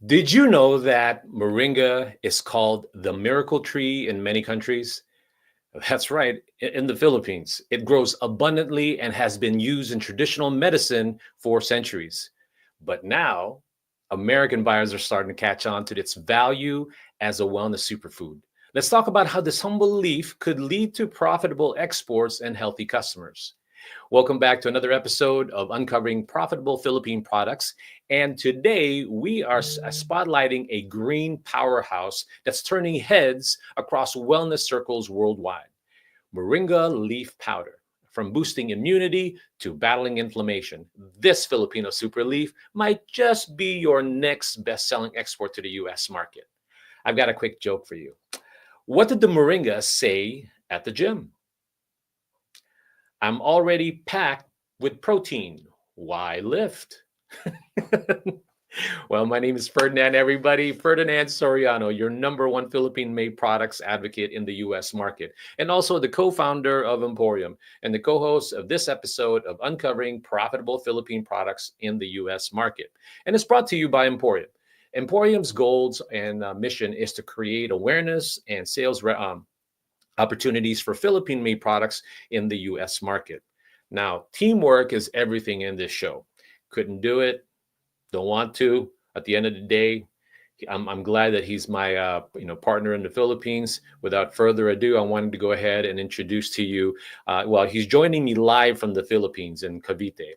Did you know that moringa is called the miracle tree in many countries? That's right, in the Philippines. It grows abundantly and has been used in traditional medicine for centuries. But now, American buyers are starting to catch on to its value as a wellness superfood. Let's talk about how this humble leaf could lead to profitable exports and healthy customers. Welcome back to another episode of Uncovering Profitable Philippine Products. And today we are spotlighting a green powerhouse that's turning heads across wellness circles worldwide. Moringa Leaf Powder. From boosting immunity to battling inflammation, this Filipino super leaf might just be your next best-selling export to the US market. I've got a quick joke for you. What did the Moringa say at the gym? I'm already packed with protein. Why lift? Well, my name is Ferdinand, everybody. Ferdinand Soriano, your number one Philippine-made products advocate in the U.S. market, and also the co-founder of Emporium and the co-host of this episode of Uncovering Profitable Philippine Products in the U.S. market. And it's brought to you by Emporium. Emporium's goals and mission is to create awareness and sales opportunities for Philippine-made products in the U.S. market. Now, teamwork is everything in this show. Couldn't do it. Don't want to. At the end of the day, I'm glad that he's my partner in the Philippines. Without further ado, I wanted to go ahead and introduce to you. He's joining me live from the Philippines in Cavite.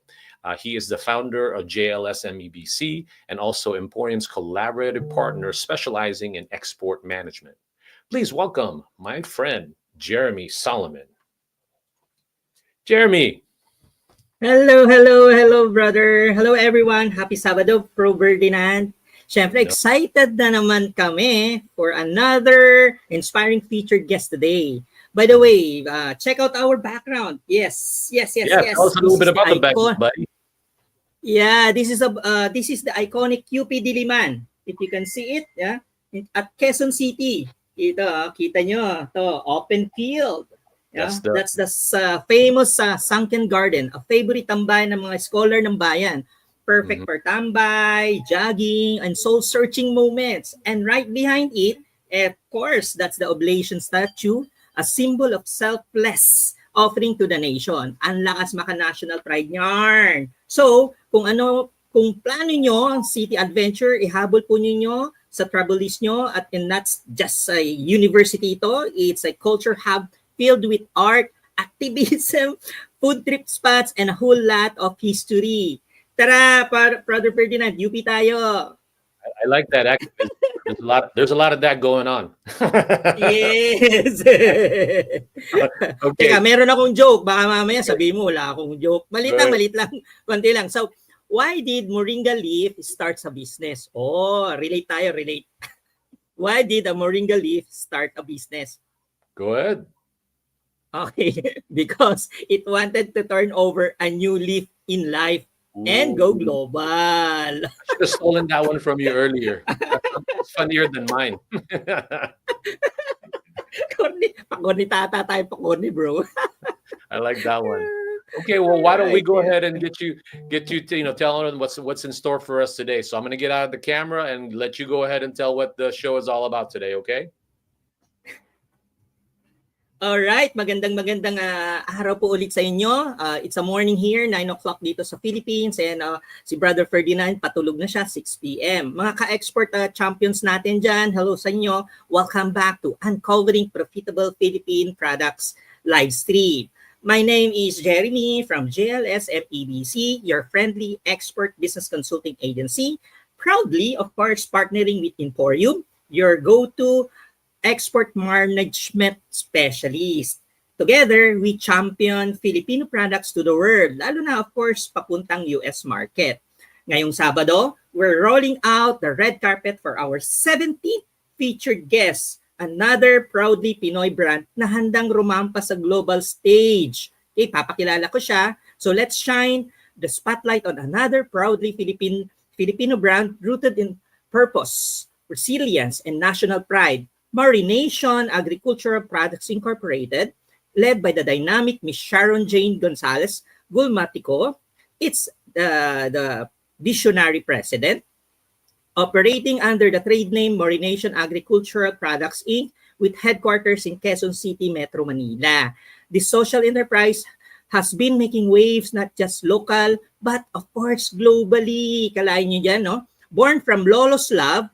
He is the founder of JLS MEBC and also Emporium's collaborative partner specializing in export management. Please welcome my friend, Jeremy Solomon. Jeremy. Hello, brother. Hello, everyone. Happy Sabado, Pro Ferdinand. Siyempre, excited na naman kami for another inspiring featured guest today. By the way, check out our background. Yes. Tell us a little bit about the background, buddy. Yeah, this is the iconic UP Diliman. If you can see it, yeah, at Quezon City. Kita nyo, to open field. Yeah, that's the famous sunken garden, a favorite tambay ng mga scholar ng bayan. Perfect for tambay, jogging, and soul-searching moments. And right behind it, of course, that's the oblation statue, a symbol of selfless offering to the nation. Ang lakas maka-national pride yarn. So, kung plano nyo ang city adventure, ihabol po ninyo sa travel list nyo at not just a university ito, it's a culture hub filled with art, activism, food trip spots, and a whole lot of history. Tara, Brother Ferdinand, UP tayo. I like that activism. There's a lot of that going on. Yes. Okay. Teka, meron akong joke. Baka mamaya sabihin mo, wala akong joke. Malit lang. Konti lang. So, why did Moringa Leaf start a business? Oh, relate. Why did a Moringa Leaf start a business? Go ahead. Okay, because it wanted to turn over a new leaf in life and go global. I should have stolen that one from you earlier. It's funnier than mine. Pakoni tata tayo pakoni, bro. I like that one. Okay, well, why don't we go ahead and get you to tell them what's in store for us today. So I'm going to get out of the camera and let you go ahead and tell what the show is all about today, okay? Alright, magandang araw po ulit sa inyo. It's a morning here, 9 o'clock dito sa Philippines, and si Brother Ferdinand patulog na siya, 6 p.m. Mga ka-export champions natin dyan, hello sa inyo. Welcome back to Uncovering Profitable Philippine Products live stream. My name is Jeremy from JLS MEBC, your friendly expert business consulting agency. Proudly, of course, partnering with Emporium, your go-to export management specialist. Together, we champion Filipino products to the world, lalo na, of course, papuntang US market. Ngayong Sabado, we're rolling out the red carpet for our 17th featured guest, another proudly Pinoy brand na handang rumampa sa global stage. Okay, papakilala ko siya. So let's shine the spotlight on another proudly Filipino brand rooted in purpose, resilience, and national pride. Marination Agricultural Products Incorporated, led by the dynamic Miss Sharon Gonzales Gulmatico. It's the visionary president. operating under the trade name Morination Agricultural Products Inc. with headquarters in Quezon City, Metro Manila. This social enterprise has been making waves not just local, but of course globally. Kalain nyo dyan, no? Born from Lolo's love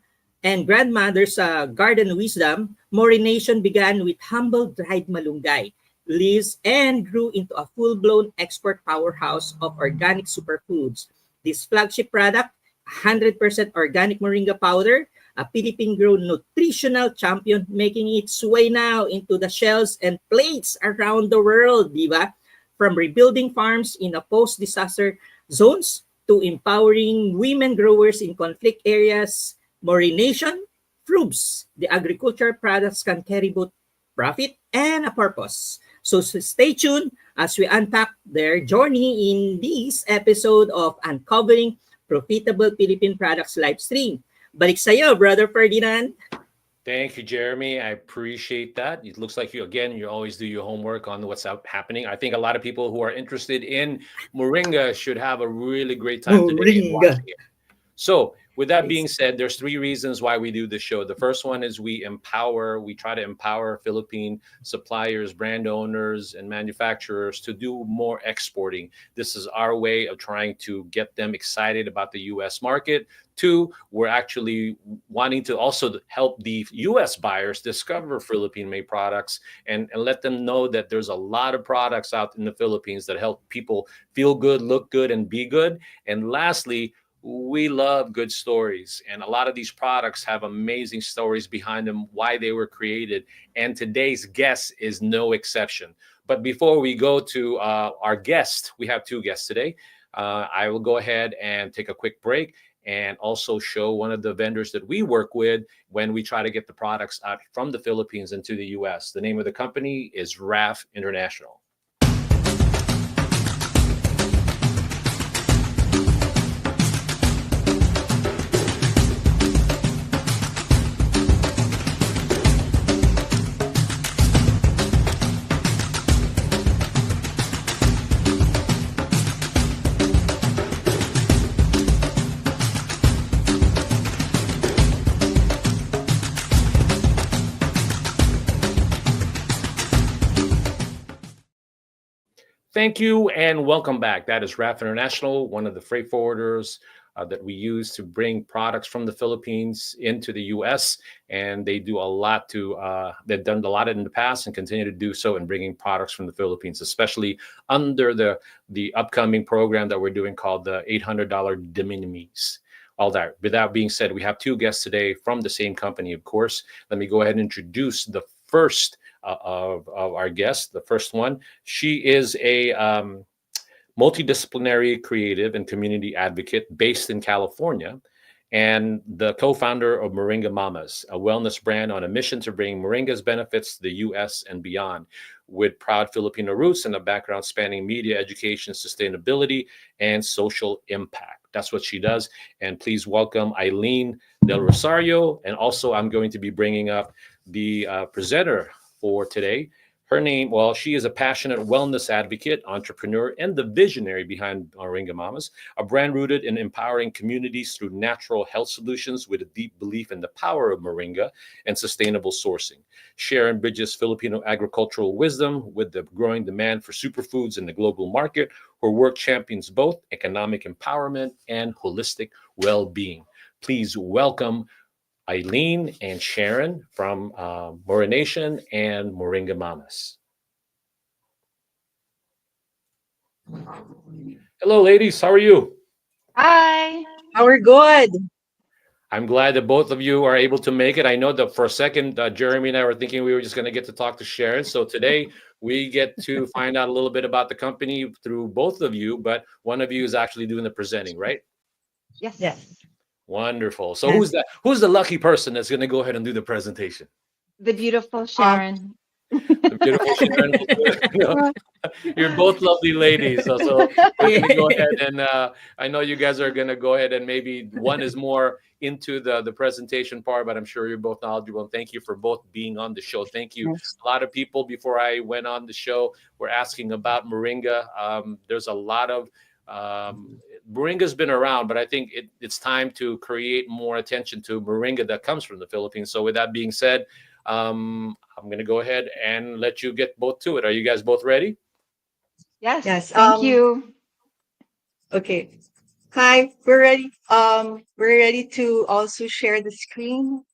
and grandmother's garden wisdom, Morination began with humble dried malunggay leaves and grew into a full-blown export powerhouse of organic superfoods. This flagship product, 100% organic Moringa powder, a Philippine-grown nutritional champion, making its way now into the shelves and plates around the world, di ba? From rebuilding farms in a post-disaster zones to empowering women growers in conflict areas, Morination proves the agricultural products can carry both profit and a purpose. So stay tuned as we unpack their journey in this episode of Uncovering Profitable Philippine Products live stream. Balik sa'yo, Brother Ferdinand. Thank you, Jeremy. I appreciate that. It looks like you always do your homework on what's happening. I think a lot of people who are interested in Moringa should have a really great time today in Moringa. watching it. So, with that being said, there's three reasons why we do the show. The first one is we try to empower Philippine suppliers, brand owners, and manufacturers to do more exporting. This is our way of trying to get them excited about the U.S. market. Two, we're actually wanting to also help the U.S. buyers discover Philippine-made products and let them know that there's a lot of products out in the Philippines that help people feel good, look good, and be good. And lastly, we love good stories, and a lot of these products have amazing stories behind them, why they were created, and today's guest is no exception. But before we go to our guest, we have two guests today. I will go ahead and take a quick break and also show one of the vendors that we work with when we try to get the products out from the Philippines into the US. The name of the company is RAF International. Thank you and welcome back. That is RAF International, one of the freight forwarders that we use to bring products from the Philippines into the U.S. And they do a lot they've done a lot in the past and continue to do so in bringing products from the Philippines, especially under the upcoming program that we're doing called the $800 de minimis. All that. With that being said, we have two guests today from the same company, of course. Let me go ahead and introduce the first of our guests. The first one, she is a multidisciplinary creative and community advocate based in California and the co-founder of Moringa Mommas, a wellness brand on a mission to bring Moringa's benefits to the U.S. and beyond. With proud Filipino roots and a background spanning media, education, sustainability, and social impact. That's what she does. And please welcome Eileen Del Rosario. And also I'm going to be bringing up the presenter for today. Her name, she is a passionate wellness advocate, entrepreneur, and the visionary behind Moringa Mommas, a brand rooted in empowering communities through natural health solutions with a deep belief in the power of Moringa and sustainable sourcing. Sharon bridges Filipino agricultural wisdom with the growing demand for superfoods in the global market. Her work champions both economic empowerment and holistic well-being. Please welcome Eileen and Sharon from Morination and Moringa Mommas. Hello, ladies. How are you? Hi. We're good. I'm glad that both of you are able to make it. I know that for a second, Jeremy and I were thinking we were just going to get to talk to Sharon. So today we get to find out a little bit about the company through both of you, but one of you is actually doing the presenting, right? Yes. Yes. Wonderful. So who's that? Who's the lucky person that's going to go ahead and do the presentation? The beautiful Sharon. The beautiful Sharon will do it. You're both lovely ladies. So we're going to go ahead and I know you guys are going to go ahead and maybe one is more into the presentation part, but I'm sure you're both knowledgeable. And thank you for both being on the show. Thank you. Yes. A lot of people before I went on the show were asking about Moringa. There's a lot of Moringa's been around, but I think it's time to create more attention to Moringa that comes from the Philippines. So with that being said, I'm going to go ahead and let you get both to it. Are you guys both ready? Yes, Yes. thank you. Okay. Hi, we're ready. We're ready to also share the screen.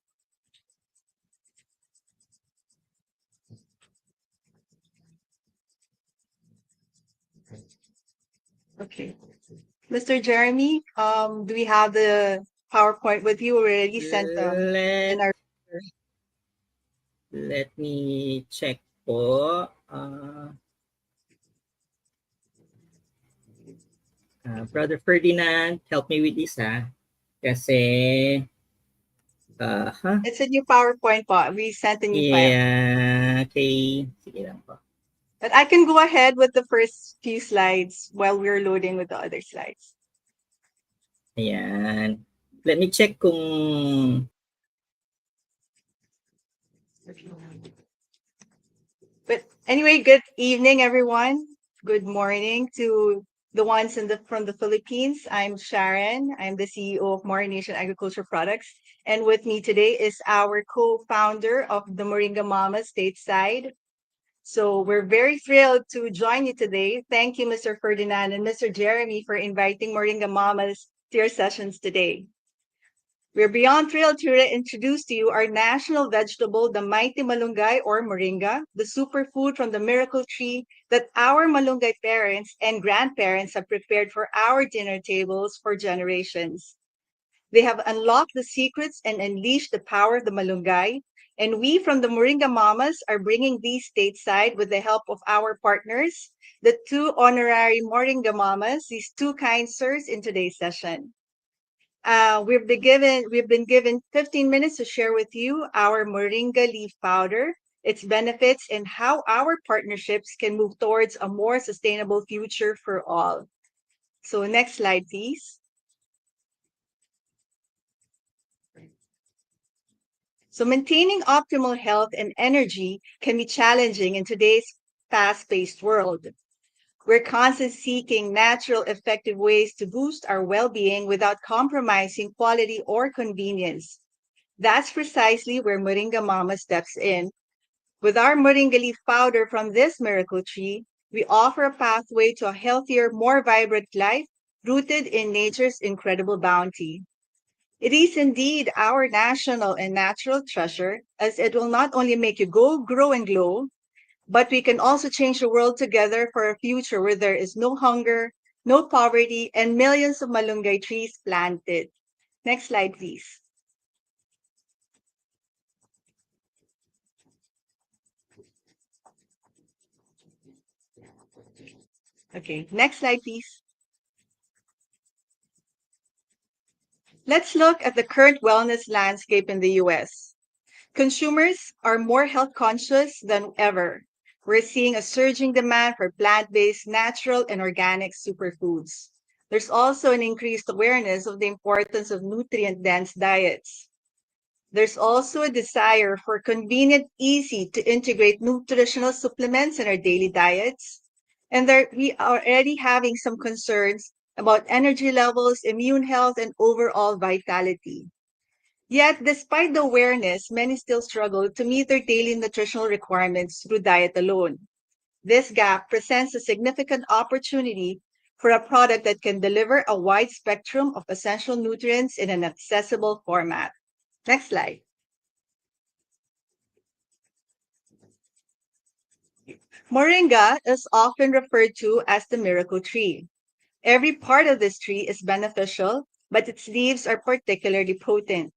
Okay. Mr. Jeremy, do we have the PowerPoint with you? We already sent Let in our. let me check po. Brother Ferdinand, help me with this ha. Kasi, huh? It's a new PowerPoint po. We sent a new file. Yeah, okay. Sige lang po. But I can go ahead with the first few slides while we're loading with the other slides. Ayan. Let me check kung But anyway, good evening, everyone. Good morning to the ones from the Philippines. I'm Sharon. I'm the CEO of Morination Agriculture Products. And with me today is our co-founder of the Moringa Mommas stateside. So we're very thrilled to join you today. Thank you, Mr. Ferdinand and Mr. Jeremy, for inviting Moringa Mommas to your sessions today. We're beyond thrilled to introduce to you our national vegetable, the mighty malunggay or moringa, the superfood from the miracle tree that our malunggay parents and grandparents have prepared for our dinner tables for generations. They have unlocked the secrets and unleashed the power of the malunggay. And we from the Moringa Mamas are bringing these stateside with the help of our partners, the two honorary Moringa Mamas, these two kind sirs in today's session. We've been given 15 minutes to share with you our Moringa Leaf Powder, its benefits, and how our partnerships can move towards a more sustainable future for all. So next slide, please. So maintaining optimal health and energy can be challenging in today's fast-paced world. We're constantly seeking natural, effective ways to boost our well-being without compromising quality or convenience. That's precisely where Moringa Mama steps in. With our Moringa leaf powder from this miracle tree, we offer a pathway to a healthier, more vibrant life rooted in nature's incredible bounty. It is indeed our national and natural treasure, as it will not only make you go, grow, and glow, but we can also change the world together for a future where there is no hunger, no poverty, and millions of malunggay trees planted. Next slide, please. Okay, next slide, please. Let's look at the current wellness landscape in the US. Consumers are more health conscious than ever. We're seeing a surging demand for plant-based, natural, and organic superfoods. There's also an increased awareness of the importance of nutrient-dense diets. There's also a desire for convenient, easy to integrate nutritional supplements in our daily diets. And we are already having some concerns about energy levels, immune health, and overall vitality. Yet, despite the awareness, many still struggle to meet their daily nutritional requirements through diet alone. This gap presents a significant opportunity for a product that can deliver a wide spectrum of essential nutrients in an accessible format. Next slide. Moringa is often referred to as the miracle tree. Every part of this tree is beneficial, but its leaves are particularly potent.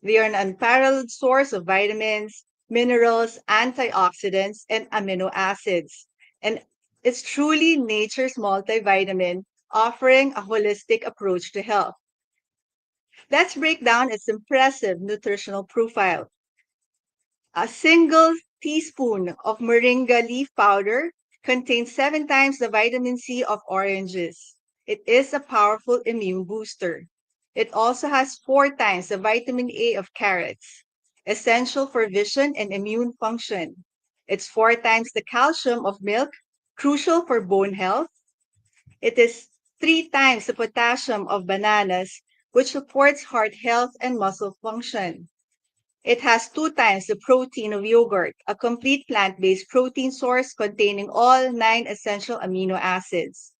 They are an unparalleled source of vitamins, minerals, antioxidants, and amino acids. And it's truly nature's multivitamin, offering a holistic approach to health. Let's break down its impressive nutritional profile. A single teaspoon of moringa leaf powder contains 7 times the vitamin C of oranges. It is a powerful immune booster. It also has 4 times the vitamin A of carrots, essential for vision and immune function. It's 4 times the calcium of milk, crucial for bone health. It is 3 times the potassium of bananas, which supports heart health and muscle function. It has 2 times the protein of yogurt, a complete plant-based protein source containing all 9 essential amino acids.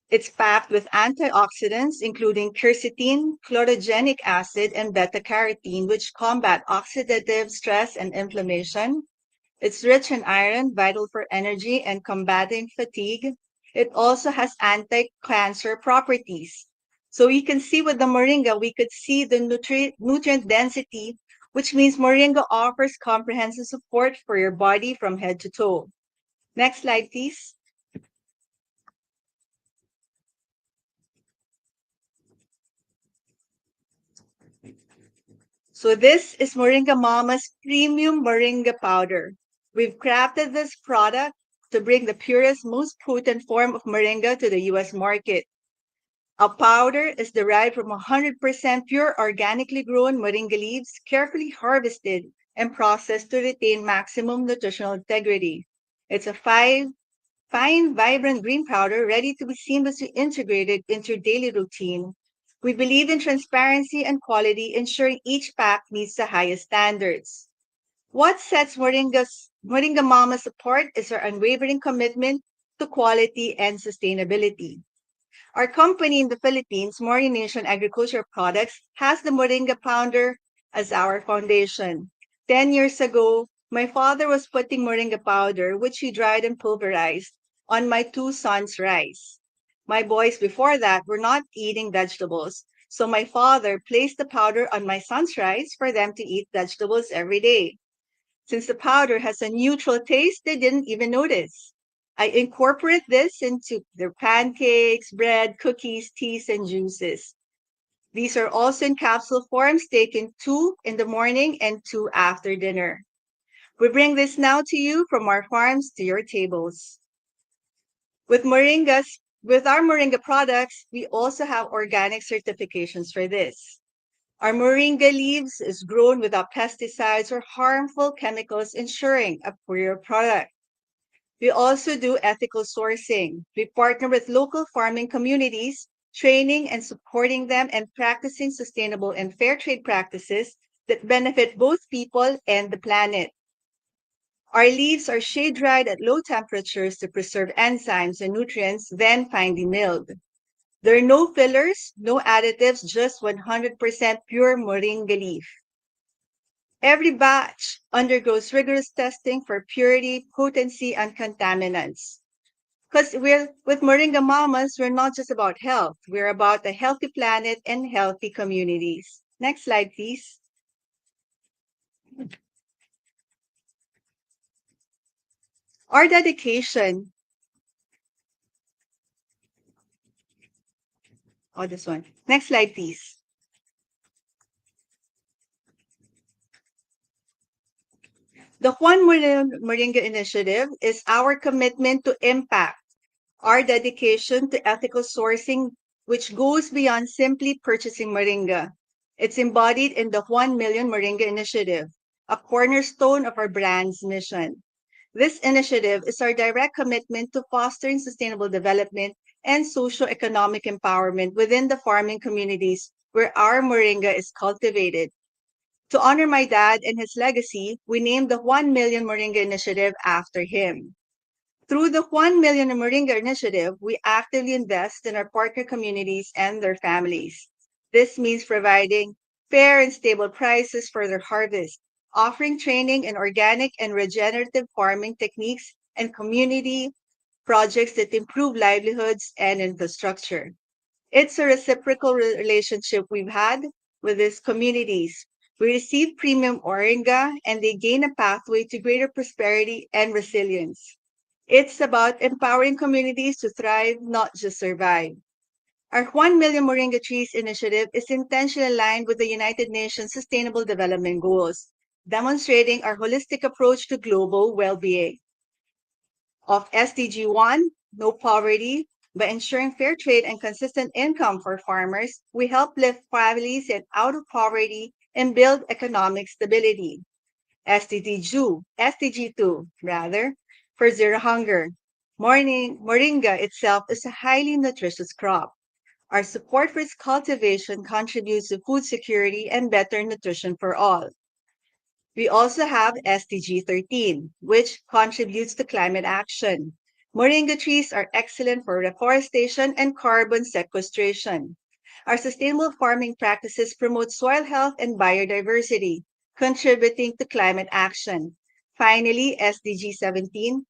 It's packed with antioxidants, including quercetin, chlorogenic acid, and beta-carotene, which combat oxidative stress and inflammation. It's rich in iron, vital for energy and combating fatigue. It also has anti-cancer properties. So you can see with the moringa, we could see the nutrient density, which means moringa offers comprehensive support for your body from head to toe. Next slide, please. So this is Moringa Mommas Premium Moringa Powder. We've crafted this product to bring the purest, most potent form of moringa to the US market. A powder is derived from 100% pure organically grown moringa leaves, carefully harvested and processed to retain maximum nutritional integrity. It's a fine, vibrant green powder ready to be seamlessly integrated into your daily routine. We believe in transparency and quality, ensuring each pack meets the highest standards. What sets Moringa Mamas apart is our unwavering commitment to quality and sustainability. Our company in the Philippines, Morination Agricultural Products, has the Moringa Pounder as our foundation. 10 years ago, my father was putting moringa powder, which he dried and pulverized, on my 2 sons' rice. My boys before that were not eating vegetables, so my father placed the powder on my sons' rice for them to eat vegetables every day. Since the powder has a neutral taste, they didn't even notice. I incorporate this into their pancakes, bread, cookies, teas, and juices. These are also in capsule forms, taken 2 in the morning and 2 after dinner. We bring this now to you from our farms to your tables. With our moringa products, we also have organic certifications for this. Our moringa leaves is grown without pesticides or harmful chemicals, ensuring a pure product. We also do ethical sourcing. We partner with local farming communities, training and supporting them and practicing sustainable and fair trade practices that benefit both people and the planet. Our leaves are shade dried at low temperatures to preserve enzymes and nutrients, then finely milled. There are no fillers, no additives, just 100% pure moringa leaf. Every batch undergoes rigorous testing for purity, potency, and contaminants. Because with Moringa Mamas, we're not just about health, we're about a healthy planet and healthy communities. Next slide, please. Our dedication. Oh, this one. Next slide, please. The Juan Moringa Initiative is our commitment to impact, our dedication to ethical sourcing, which goes beyond simply purchasing moringa. It's embodied in the 1 Million Moringa Initiative, a cornerstone of our brand's mission. This initiative is our direct commitment to fostering sustainable development and socio-economic empowerment within the farming communities where our moringa is cultivated. To honor my dad and his legacy, we named the 1 Million Moringa Initiative after him. Through the 1 Million Moringa Initiative, we actively invest in our partner communities and their families. This means providing fair and stable prices for their harvest, offering training in organic and regenerative farming techniques, and community projects that improve livelihoods and infrastructure. It's a reciprocal relationship we've had with these communities. We receive premium moringa and they gain a pathway to greater prosperity and resilience. It's about empowering communities to thrive, not just survive. Our 1 Million Moringa Trees initiative is intentionally aligned with the United Nations Sustainable Development Goals, demonstrating our holistic approach to global well-being. Of SDG 1, no poverty, by ensuring fair trade and consistent income for farmers, we help lift families out of poverty and build economic stability. SDG 2, for zero hunger. Moringa itself is a highly nutritious crop. Our support for its cultivation contributes to food security and better nutrition for all. We also have SDG 13, which contributes to climate action. Moringa trees are excellent for reforestation and carbon sequestration. Our sustainable farming practices promote soil health and biodiversity, contributing to climate action. Finally, SDG 17,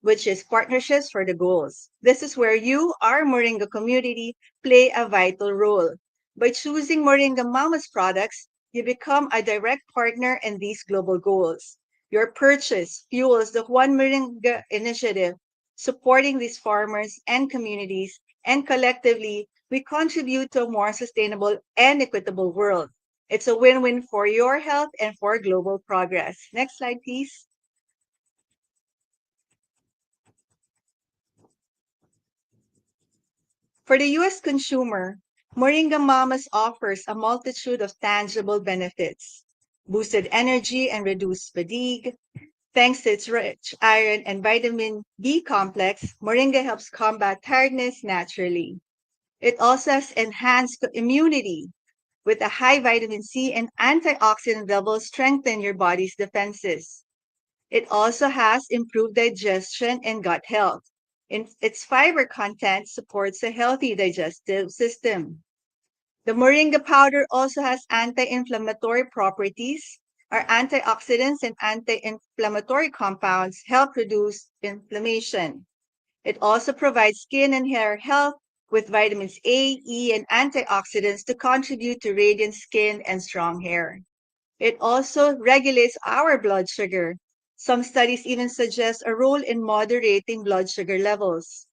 which is partnerships for the goals. This is where you, our Moringa community, play a vital role. By choosing Moringa Mommas products, you become a direct partner in these global goals. Your purchase fuels the One Moringa initiative, supporting these farmers and communities, and collectively, we contribute to a more sustainable and equitable world. It's a win-win for your health and for global progress. Next slide, please. For the US consumer, Moringa Mamas offers a multitude of tangible benefits. Boosted energy and reduced fatigue. Thanks to its rich iron and vitamin B complex, Moringa helps combat tiredness naturally. It also has enhanced immunity with a high vitamin C and antioxidant levels strengthen your body's defenses. It also has improved digestion and gut health. Its fiber content supports a healthy digestive system. The moringa powder also has anti-inflammatory properties. Our antioxidants and anti-inflammatory compounds help reduce inflammation. It also provides skin and hair health with vitamins A, E, and antioxidants to contribute to radiant skin and strong hair. It also regulates our blood sugar. Some studies even suggest a role in moderating blood sugar levels.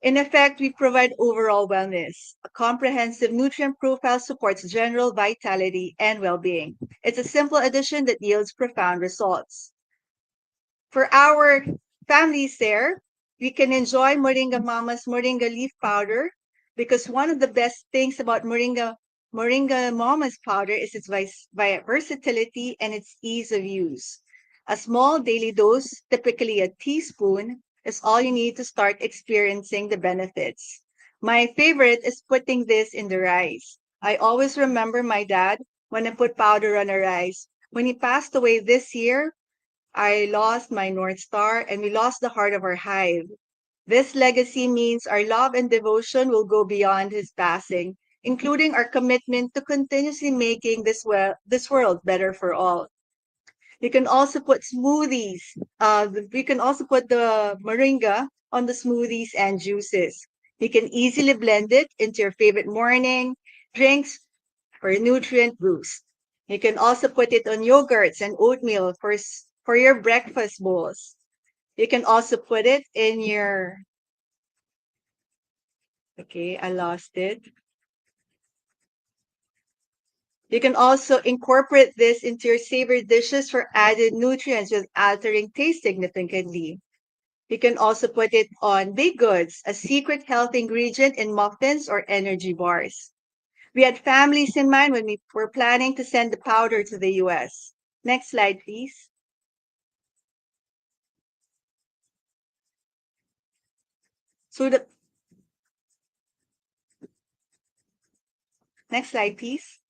In effect, we provide overall wellness. A comprehensive nutrient profile supports general vitality and well-being. It's a simple addition that yields profound results. For our families there, we can enjoy Moringa Mama's Moringa Leaf Powder because one of the best things about Moringa Mama's powder is its versatility and its ease of use. A small daily dose, typically a teaspoon, is all you need to start experiencing the benefits. My favorite is putting this in the rice. I always remember my dad when I put powder on a rice. When he passed away this year, I lost my North Star and we lost the heart of our hive. This legacy means our love and devotion will go beyond his passing, including our commitment to continuously making this world better for all. You can also put smoothies. We can also put the moringa on the smoothies and juices. You can easily blend it into your favorite morning drinks for a nutrient boost. You can also put it on yogurts and oatmeal for your breakfast bowls. You can also put it in your, okay, I lost it. You can also incorporate this into your savory dishes for added nutrients with altering taste significantly. You can also put it on baked goods, a secret health ingredient in muffins or energy bars. We had families in mind when we were planning to send the powder to the US. Next slide, please. So the next slide, please.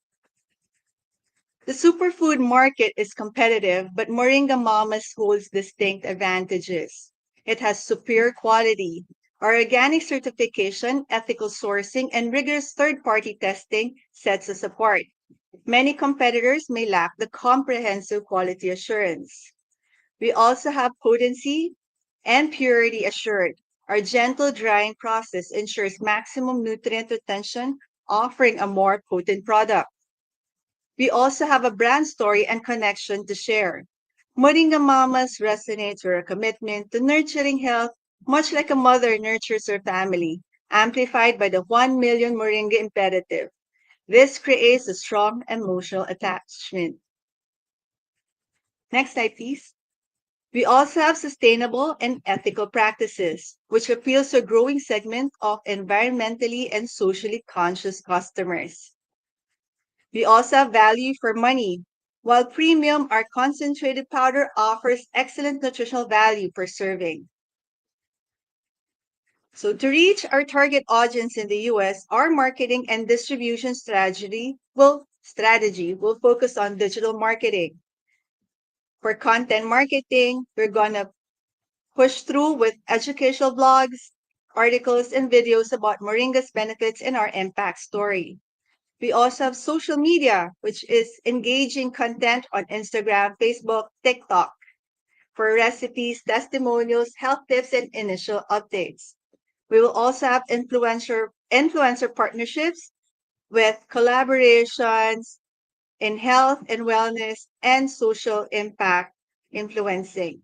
The superfood market is competitive, but Moringa Mamas holds distinct advantages. It has superior quality. Our organic certification, ethical sourcing, and rigorous third-party testing sets us apart. Many competitors may lack the comprehensive quality assurance. We also have potency and purity assured. Our gentle drying process ensures maximum nutrient retention, offering a more potent product. We also have a brand story and connection to share. Moringa Mamas resonates with our commitment to nurturing health, much like a mother nurtures her family, amplified by the 1 million Moringa imperative. This creates a strong emotional attachment. Next slide, please. We also have sustainable and ethical practices, which appeals to a growing segment of environmentally and socially conscious customers. We also have value for money. While premium, our concentrated powder offers excellent nutritional value per serving. So to reach our target audience in the US, our marketing and distribution strategy will focus on digital marketing. For content marketing, we're gonna push through with educational blogs, articles, and videos about Moringa's benefits and our impact story. We also have social media, which is engaging content on Instagram, Facebook, TikTok for recipes, testimonials, health tips, and initial updates. We will also have influencer partnerships with collaborations in health and wellness and social impact influencing.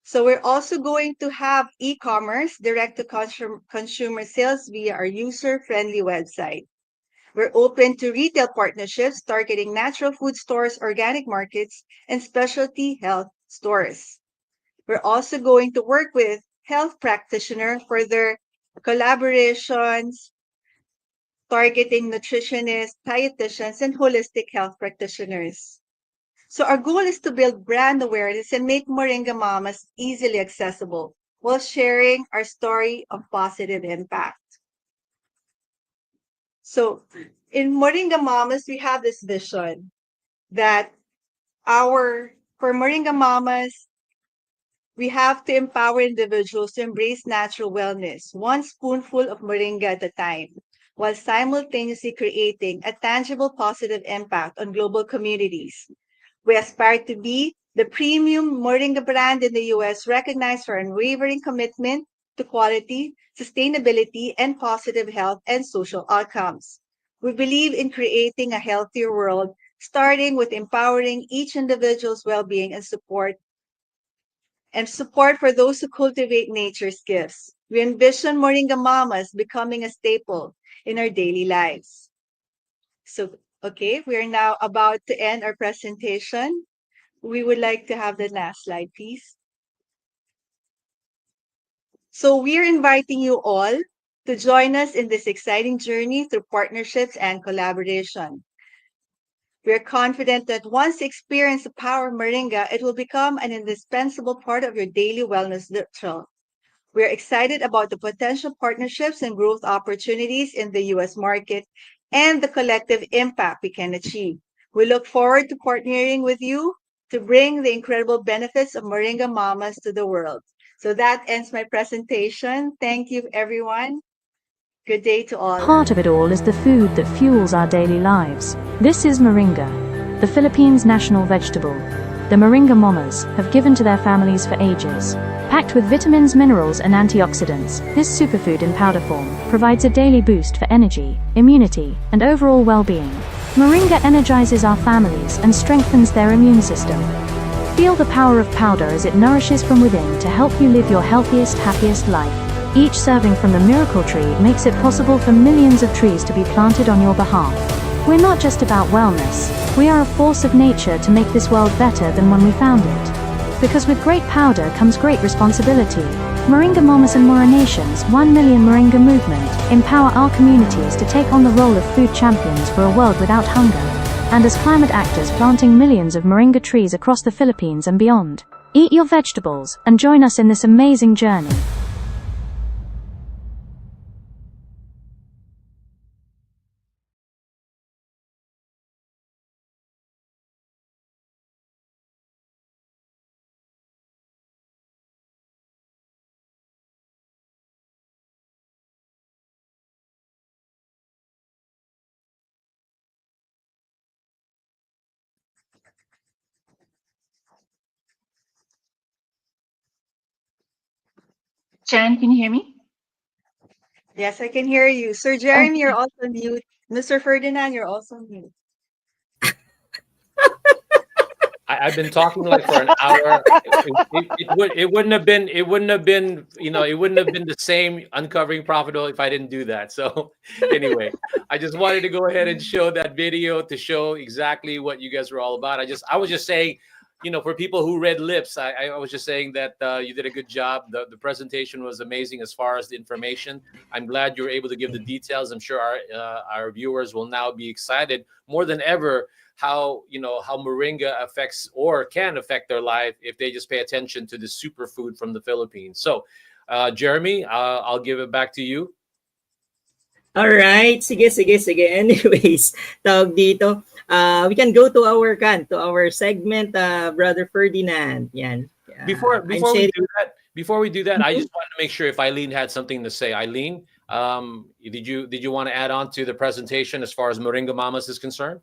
So we're also going to have e-commerce, direct to consumer sales via our user-friendly website. We're open to retail partnerships targeting natural food stores, organic markets, and specialty health stores. We're also going to work with health practitioners for their collaborations targeting nutritionists, dietitians, and holistic health practitioners. So our goal is to build brand awareness and make Moringa Mommas easily accessible while sharing our story of positive impact. So in Moringa Mommas, we have this vision that for Moringa Mommas, we have to empower individuals to embrace natural wellness, one spoonful of moringa at a time, while simultaneously creating a tangible positive impact on global communities. We aspire to be the premium Moringa brand in the US, recognized for unwavering commitment to quality, sustainability, and positive health and social outcomes. We believe in creating a healthier world, starting with empowering each individual's well-being and support for those who cultivate nature's gifts. We envision Moringa Mamas becoming a staple in our daily lives. So, okay, we are now about to end our presentation. We would like to have the last slide, please. So we are inviting you all to join us in this exciting journey through partnerships and collaboration. We are confident that once you experience the power of Moringa, it will become an indispensable part of your daily wellness ritual. We are excited about the potential partnerships and growth opportunities in the US market and the collective impact we can achieve. We look forward to partnering with you to bring the incredible benefits of Moringa Mamas to the world. So that ends my presentation. Thank you, everyone. Good day to all. Heart of it all is the food that fuels our daily lives. This is Moringa, the Philippines' national vegetable. The Moringa Mommas have given to their families for ages. Packed with vitamins, minerals, and antioxidants, this superfood in powder form provides a daily boost for energy, immunity, and overall well-being. Moringa energizes our families and strengthens their immune system. Feel the power of powder as it nourishes from within to help you live your healthiest, happiest life. Each serving from the miracle tree makes it possible for millions of trees to be planted on your behalf. We're not just about wellness, we are a force of nature to make this world better than when we found it. Because with great powder comes great responsibility. Moringa Mommas and Mora Nation's 1 Million Moringa movement empower our communities to take on the role of food champions for a world without hunger. And as climate actors planting millions of Moringa trees across the Philippines and beyond. Eat your vegetables and join us in this amazing journey. Sharon, can you hear me? Yes, I can hear you. Sir Jeremy, you're also mute. Mr. Ferdinand, you're also mute. I've been talking like for an hour. It wouldn't have been it wouldn't have been the same uncovering profitable if I didn't do that. So anyway, I just wanted to go ahead and show that video to show exactly what you guys were all about. I was just saying, for people who read lips, I was just saying that you did a good job. The presentation was amazing as far as the information. I'm glad you were able to give the details. I'm sure our viewers will now be excited more than ever how moringa affects or can affect their life if they just pay attention to the superfood from the Philippines. So Jeremy, I'll give it back to you. Alright, sige. Anyways, tawag dito. We can go to our segment, Brother Ferdinand. Yan. Before I'm before we sharing. do that, I Mhm. just wanted to make sure if Eileen had something to say. Eileen, did you want to add on to the presentation as far as Moringa Mamas is concerned?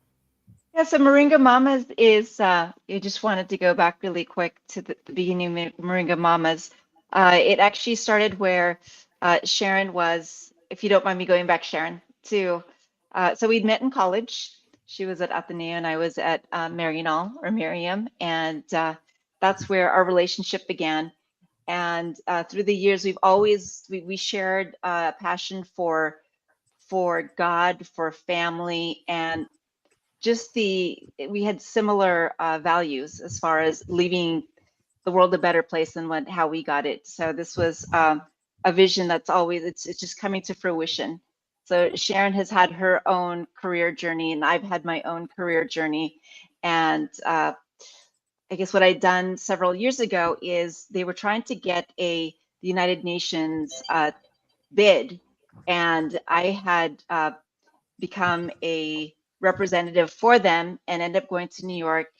Yeah, so Moringa Mommas is, I just wanted to go back really quick to the beginning of Moringa Mommas. It actually started where Sharon was, if you don't mind me going back, Sharon, to, so we'd met in college. She was at Ateneo and I was at Maryknoll or Miriam. And that's where our relationship began. And through the years, we shared a passion for God, for family, and just we had similar values as far as leaving the world a better place than how we got it. So this was a vision that's always it's just coming to fruition. So Sharon has had her own career journey, and I've had my own career journey. And I guess what I'd done several years ago is they were trying to get the United Nations bid, and I had become a representative for them and end up going to New York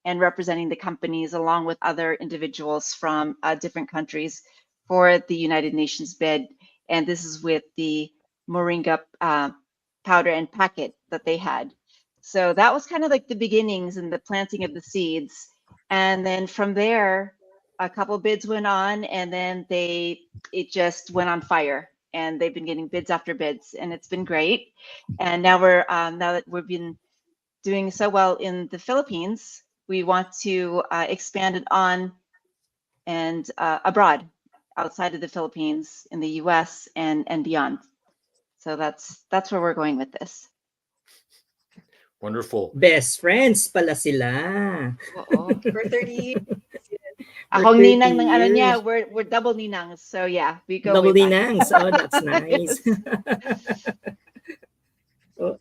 and representing the companies along with other individuals from different countries for the United Nations bid. And this is with the Moringa powder and packet that they had. So that was kind of like the beginnings and the planting of the seeds. And then from there, a couple bids went on, and then it just went on fire. And they've been getting bids after bids, and it's been great. And now now that we've been doing so well in the Philippines, we want to expand it on and abroad, outside of the Philippines, in the U.S. and beyond. So that's where we're going with this. Wonderful. Best friends pala sila. Oo. For 30 years. Akong 30 ninang ng ano niya, years. we're double ninangs. So yeah, we go Double way back. ninangs. Oh, that's nice.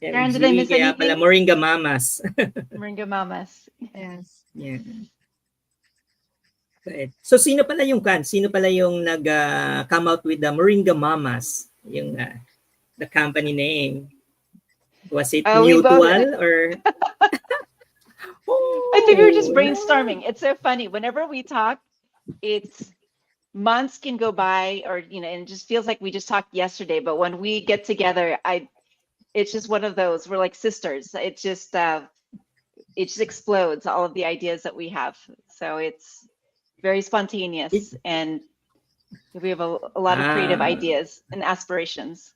Sharon, did I OMG, miss kaya pala anything? Moringa Mamas. Moringa Mommas. Yes. Yeah. Right. So sino pala yung nag come out with the Moringa Mommas, yung the company name? Was it We both. mutual or? I think we were just Oh, brainstorming. It's so funny. Whenever we talk, it's months can go by, or and it just feels like we just talked yesterday. But when we get together, it's just one of those. We're like sisters. It just explodes all of the ideas that we have. So it's very spontaneous, and we have a lot of creative ideas and aspirations.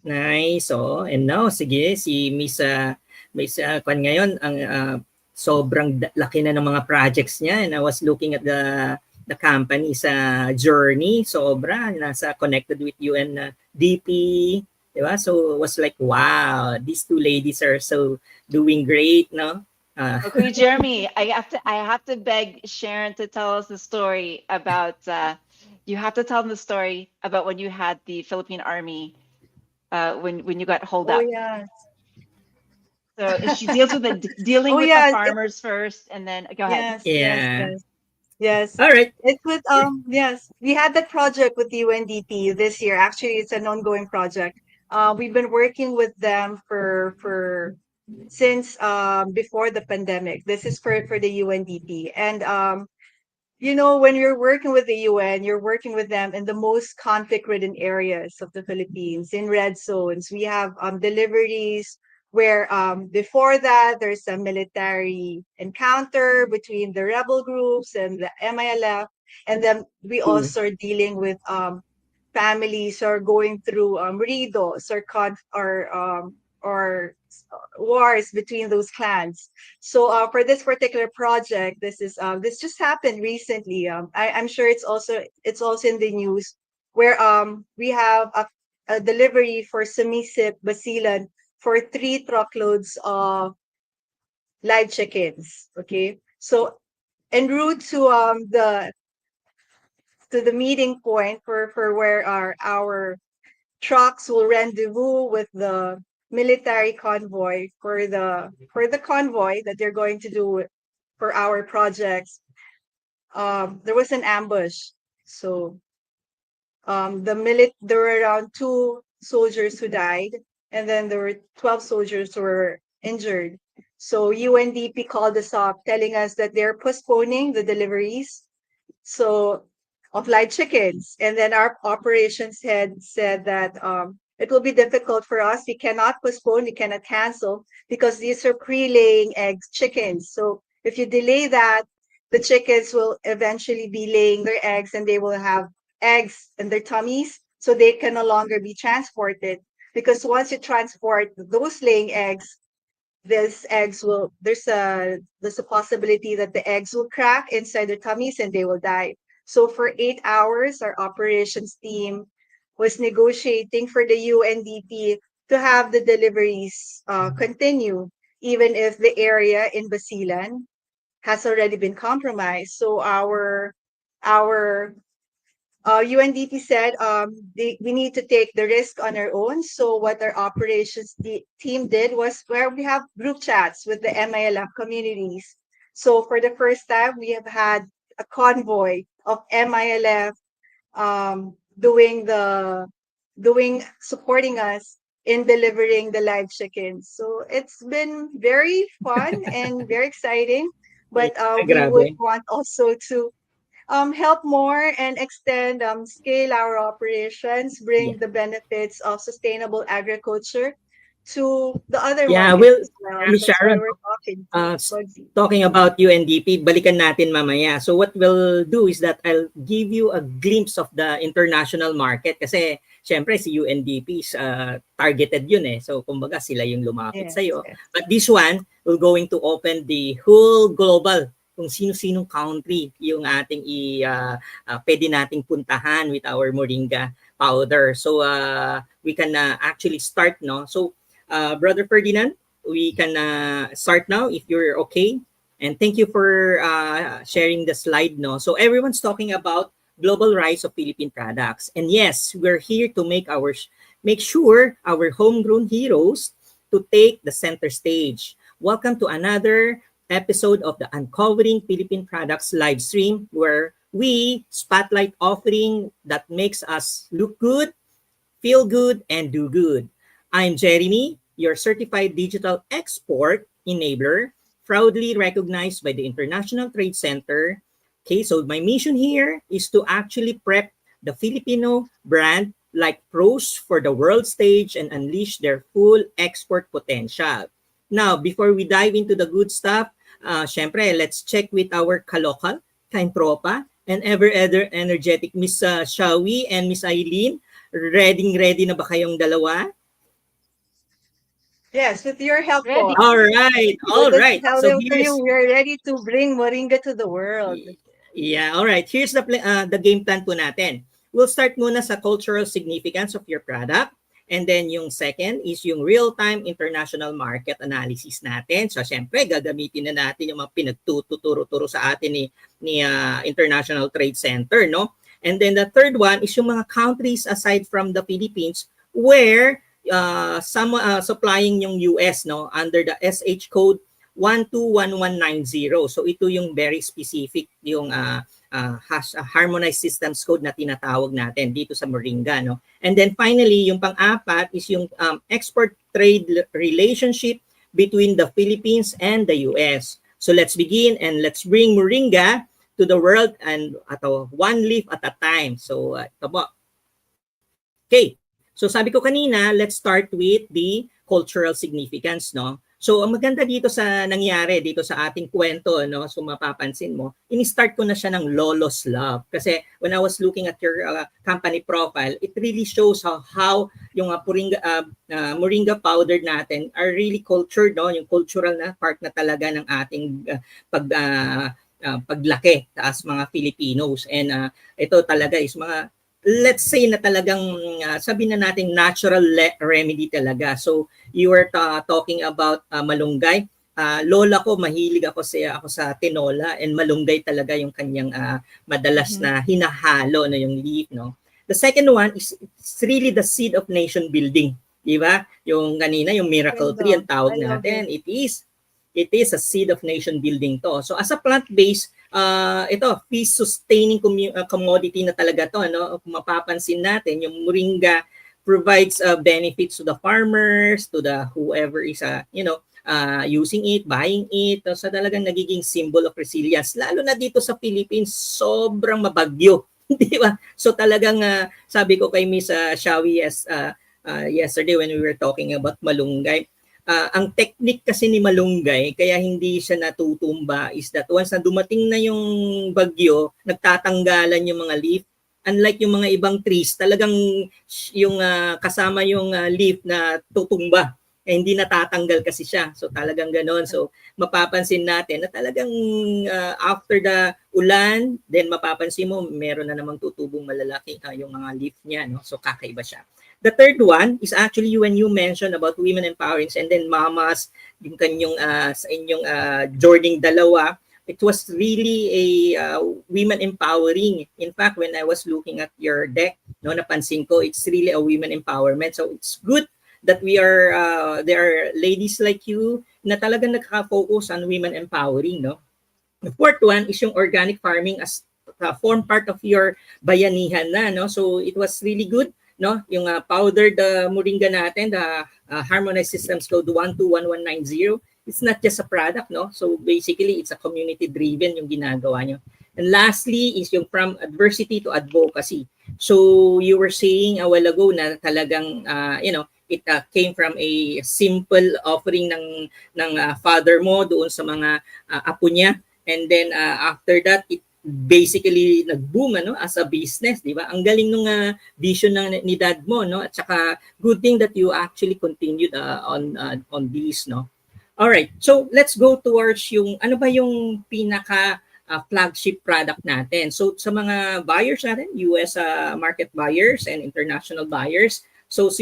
Nice. Oh, and now sige si Miss Kwan ngayon ang sobrang laki na ng mga projects niya, and I was looking at the company's journey. Sobra nasa connected with UNDP, di ba? So it was like, wow, these two ladies are so doing great, no? Okay, Jeremy, I have to beg Sharon to tell us the story about you have to tell them the story about when you had the Philippine Army when you got holed Oh up. yeah. So she deals with dealing Oh with yeah. the farmers first, and then go ahead. Yeah. Yes. All right. It's with yes, we had that project with UNDP this year. Actually, it's an ongoing project. We've been working with them for since before the pandemic. This is for the UNDP. And when you're working with the UN, you're working with them in the most conflict-ridden areas of the Philippines, in red zones. We have deliveries where before that there's a military encounter between the rebel groups and the MILF, and then we also are dealing with families who are going through ridos or wars between those clans. So for this particular project, this just happened recently. I'm sure it's also in the news where we have a delivery for Sumisip Basilan for 3 truckloads of live chickens. Okay, so en route to the meeting point for where our trucks will rendezvous with the military convoy for the convoy that they're going to do for our projects. There was an ambush. So there were around 2 soldiers who died, and then there were 12 soldiers who were injured. So UNDP called us up telling us that they're postponing the deliveries so of live chickens. And then our operations head said that it will be difficult for us. We cannot postpone, we cannot cancel because these are pre-laying eggs chickens. So if you delay that, the chickens will eventually be laying their eggs and they will have eggs in their tummies, so they can no longer be transported. Because once you transport those laying eggs, there's a possibility that the eggs will crack inside their tummies and they will die. So for 8 hours, our operations team was negotiating for the UNDP to have the deliveries continue, even if the area in Basilan has already been compromised. So our UNDP said we need to take the risk on our own. So what our operations team did was where we have group chats with the MILF communities. So for the first time, we have had a convoy of MILF supporting us in delivering the live chickens. So it's been very fun and very exciting. But Yeah, we would grabe. want also to help more and extend, scale our operations, Yeah. bring the benefits of sustainable agriculture to the other Yeah, markets well, as well. Miss That's why Sharon, we're talking to uh, Bugsy. talking about UNDP, balikan natin mamaya. So what we'll do is that I'll give you a glimpse of the international market kasi syempre si UNDP is targeted yun eh. So kumbaga sila yung lumapit Yes, sa'yo. yes. But this one, we're going to open the whole global kung sino-sinong country yung ating pwede nating puntahan with our Moringa powder. So we can actually start, no? So Brother Ferdinand, we can start now if you're okay. And thank you for sharing the slide. No, so everyone's talking about global rise of Philippine products, and yes, we're here to make sure our homegrown heroes to take the center stage. Welcome to another episode of the Uncovering Philippine Products live stream, where we spotlight offering that makes us look good, feel good, and do good. I'm Jeremy, your certified digital export enabler, proudly recognized by the International Trade Center. Okay, so my mission here is to actually prep the Filipino brand like pros for the world stage and unleash their full export potential. Now, before we dive into the good stuff, syempre, let's check with our kalokal, kaintropa, and ever energetic Miss Shawi and Miss Eileen. Ready na ba kayong dalawa? Yes, with your help Ready. po. All right. Let All us right. tell So them to you, here's we're ready to bring Moringa to the world. yeah, all right. Here's the game plan po natin. We'll start muna sa cultural significance of your product. And then yung second is yung real-time international market analysis natin. So syempre, gagamitin na natin yung mga pinagtuturo-turo sa atin ni International Trade Center, no? And then the third one is yung mga countries aside from the Philippines where some supplying yung US, no, under the SH code 121190. So ito yung very specific yung harmonized systems code na tinatawag natin dito sa Moringa, no. And then finally, yung pang-apat is yung export trade relationship between the Philippines and the US. So let's begin and let's bring Moringa to the world and one leaf at a time. So ito po. Okay. So sabi ko kanina, let's start with the cultural significance, no? So ang maganda dito sa nangyari dito sa ating kwento, no, so mapapansin mo, ini-start ko na siya ng Lolo's Love kasi when I was looking at your company profile, it really shows how yung Moringa powder natin are really cultured, no, yung cultural na part na talaga ng ating paglaki as mga Filipinos. And ito talaga is mga, let's say na talagang sabi na natin natural remedy talaga. So you were talking about malunggay. Lola ko, mahilig ako sa tinola, and malunggay talaga yung kanyang madalas na hinahalo na yung leaf, no. The second one is it's really the seed of nation building, di ba? Yung kanina yung miracle tree ang tawag natin. It is a seed of nation building to. So as a plant-based ito, feast sustaining commodity na talaga to, ano? Kung mapapansin natin, yung moringa provides benefits to the farmers, to the whoever is using it, buying it. So talagang nagiging symbol of resilience. Lalo na dito sa Philippines, sobrang mabagyo. Di ba? So talagang sabi ko kay Miss Shawi yesterday when we were talking about malunggay, ang technique kasi ni malunggay, kaya hindi siya natutumba, is that once na dumating na yung bagyo, nagtatanggalan yung mga leaf. Unlike yung mga ibang trees, talagang yung kasama yung leaf na tutumba, hindi natatanggal kasi siya. So talagang ganoon. So mapapansin natin na talagang after the ulan, then mapapansin mo meron na namang tutubong malalaki yung mga leaf niya, no? So kakaiba siya. The third one is actually when you mentioned about women empowerings and then mamas, yung kanyang sa inyong journey dalawa, it was really a women empowering. In fact, when I was looking at your deck, napansin ko, it's really a women empowerment. So it's good that there are ladies like you na talagang nakaka-focus on women empowering, no? The fourth one is yung organic farming as form part of your bayanihan na, no? So it was really good, no? Yung powdered moringa natin, the Harmonized Systems Code 121190. It's not just a product, no? So basically, it's a community-driven yung ginagawa nyo. And lastly is yung from adversity to advocacy. So you were saying a while ago na talagang, it came from a simple offering ng father mo doon sa mga apo niya. And then after that, it basically nag-boom as a business, di ba? Ang galing nung vision ni dad mo, no? At saka good thing that you actually continued on this, no? All right. So let's go towards yung ano ba yung pinaka flagship product natin. So sa mga buyers natin, US market buyers and international buyers, so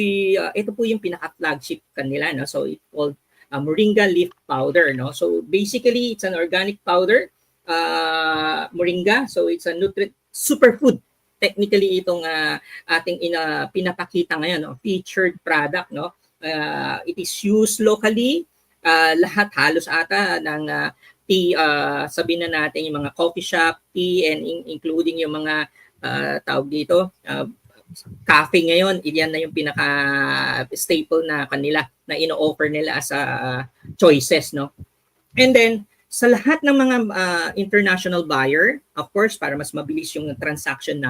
ito po yung pinaka flagship kanila, no? So it's called Moringa Leaf Powder, no? So basically it's an organic powder, moringa. So it's a superfood. Technically itong ating pinapakita ngayon, no? Featured product, no? It is used locally. Lahat halos ata ng tea, sabihin na natin yung mga coffee shop, tea, and including yung mga tawag dito, cafe ngayon, yan na yung pinaka-staple na kanila na ino-offer nila as choices, no? And then, sa lahat ng mga international buyer, of course, para mas mabilis yung transaction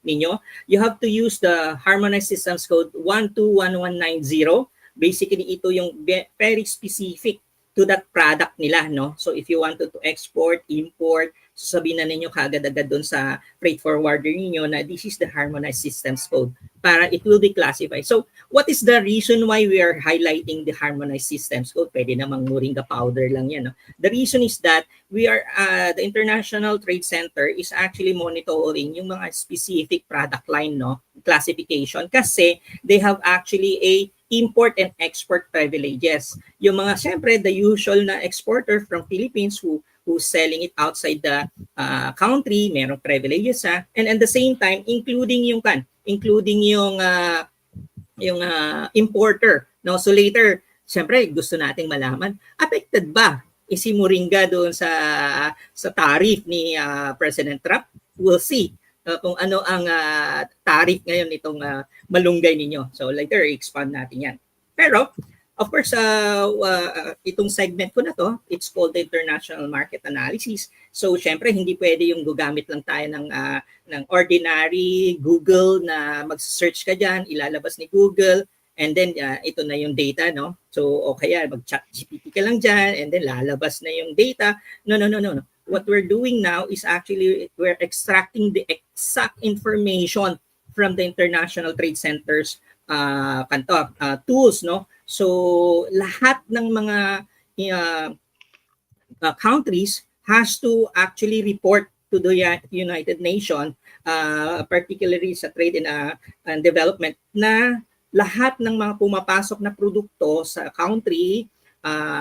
ninyo, you have to use the Harmonized Systems Code 121190. Basically, ito yung very specific to that product nila, no? So if you wanted to export, import, sabihin na ninyo kaagad-agad doon sa freight forwarder niyo na this is the Harmonized Systems Code para it will be classified. So what is the reason why we are highlighting the Harmonized Systems Code? Pwede namang moringa powder lang yan, no? The reason is that we are, the International Trade Center is actually monitoring yung mga specific product line, no? Classification kasi they have actually a import and export privileges. Yung mga, syempre, the usual na exporter from Philippines who's selling it outside the country, merong privileges and at the same time, including yung importer. No? So later, syempre, gusto nating malaman, affected ba si Moringa doon sa tariff ni President Trump? We'll see. Kung ano ang tariff ngayon nitong malunggay ninyo. So later, i-expand natin yan. Pero, of course, itong segment ko na to, it's called the International Market Analysis. So, syempre, hindi pwede yung gugamit lang tayo ng ordinary Google na mag-search ka dyan, ilalabas ni Google, and then ito na yung data, no? So, o kaya mag-chat GPT ka lang dyan, and then lalabas na yung data. No. What we're doing now is actually we're extracting the exact information from the International Trade Center's tools, no? So lahat ng mga countries has to actually report to the United Nations, particularly sa trade and development, na lahat ng mga pumapasok na produkto sa country,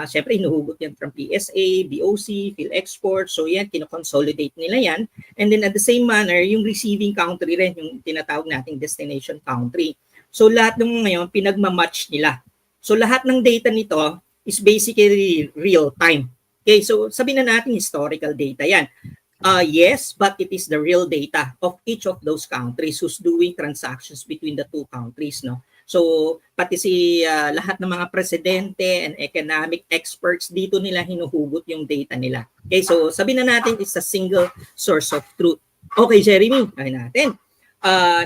syempre hinuhugot yan from PSA, BOC, PhilExport, so yan, kinoconsolidate nila yan. And then at the same manner, yung receiving country rin, yung tinatawag nating destination country. So lahat ng ngayon, pinagmamatch nila. So lahat ng data nito is basically real time. Okay, so sabihin na natin historical data yan. Yes, but it is the real data of each of those countries who's doing transactions between the two countries, no? So, pati lahat ng mga presidente and economic experts, dito nila hinuhugot yung data nila. Okay, so sabihin na natin it's a single source of truth. Okay, Jeremy, ay natin.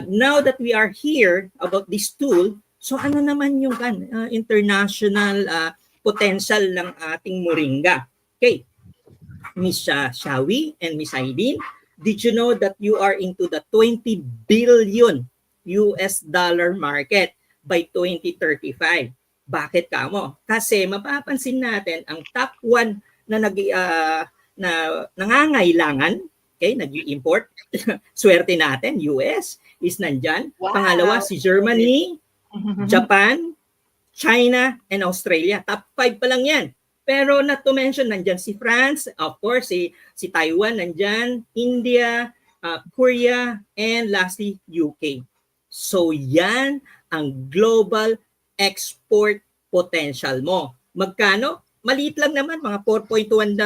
Now that we are here about this tool, so ano naman yung international potential ng ating Moringa? Okay, Miss Shawi and Miss Aileen, did you know that you are into the 20 billion US dollar market by 2035? Bakit ka mo? Kasi mapapansin natin ang top 1 na na nangangailangan, okay, nag-i-import, swerte natin, US is nandyan. Wow. Pangalawa si Germany, Japan, China, and Australia. Top 5 pa lang yan. Pero not to mention, nandyan si France, of course, si Taiwan nandyan, India, Korea, and lastly, UK. So yan ang global export potential mo. Magkano? Maliit lang naman, mga 4.1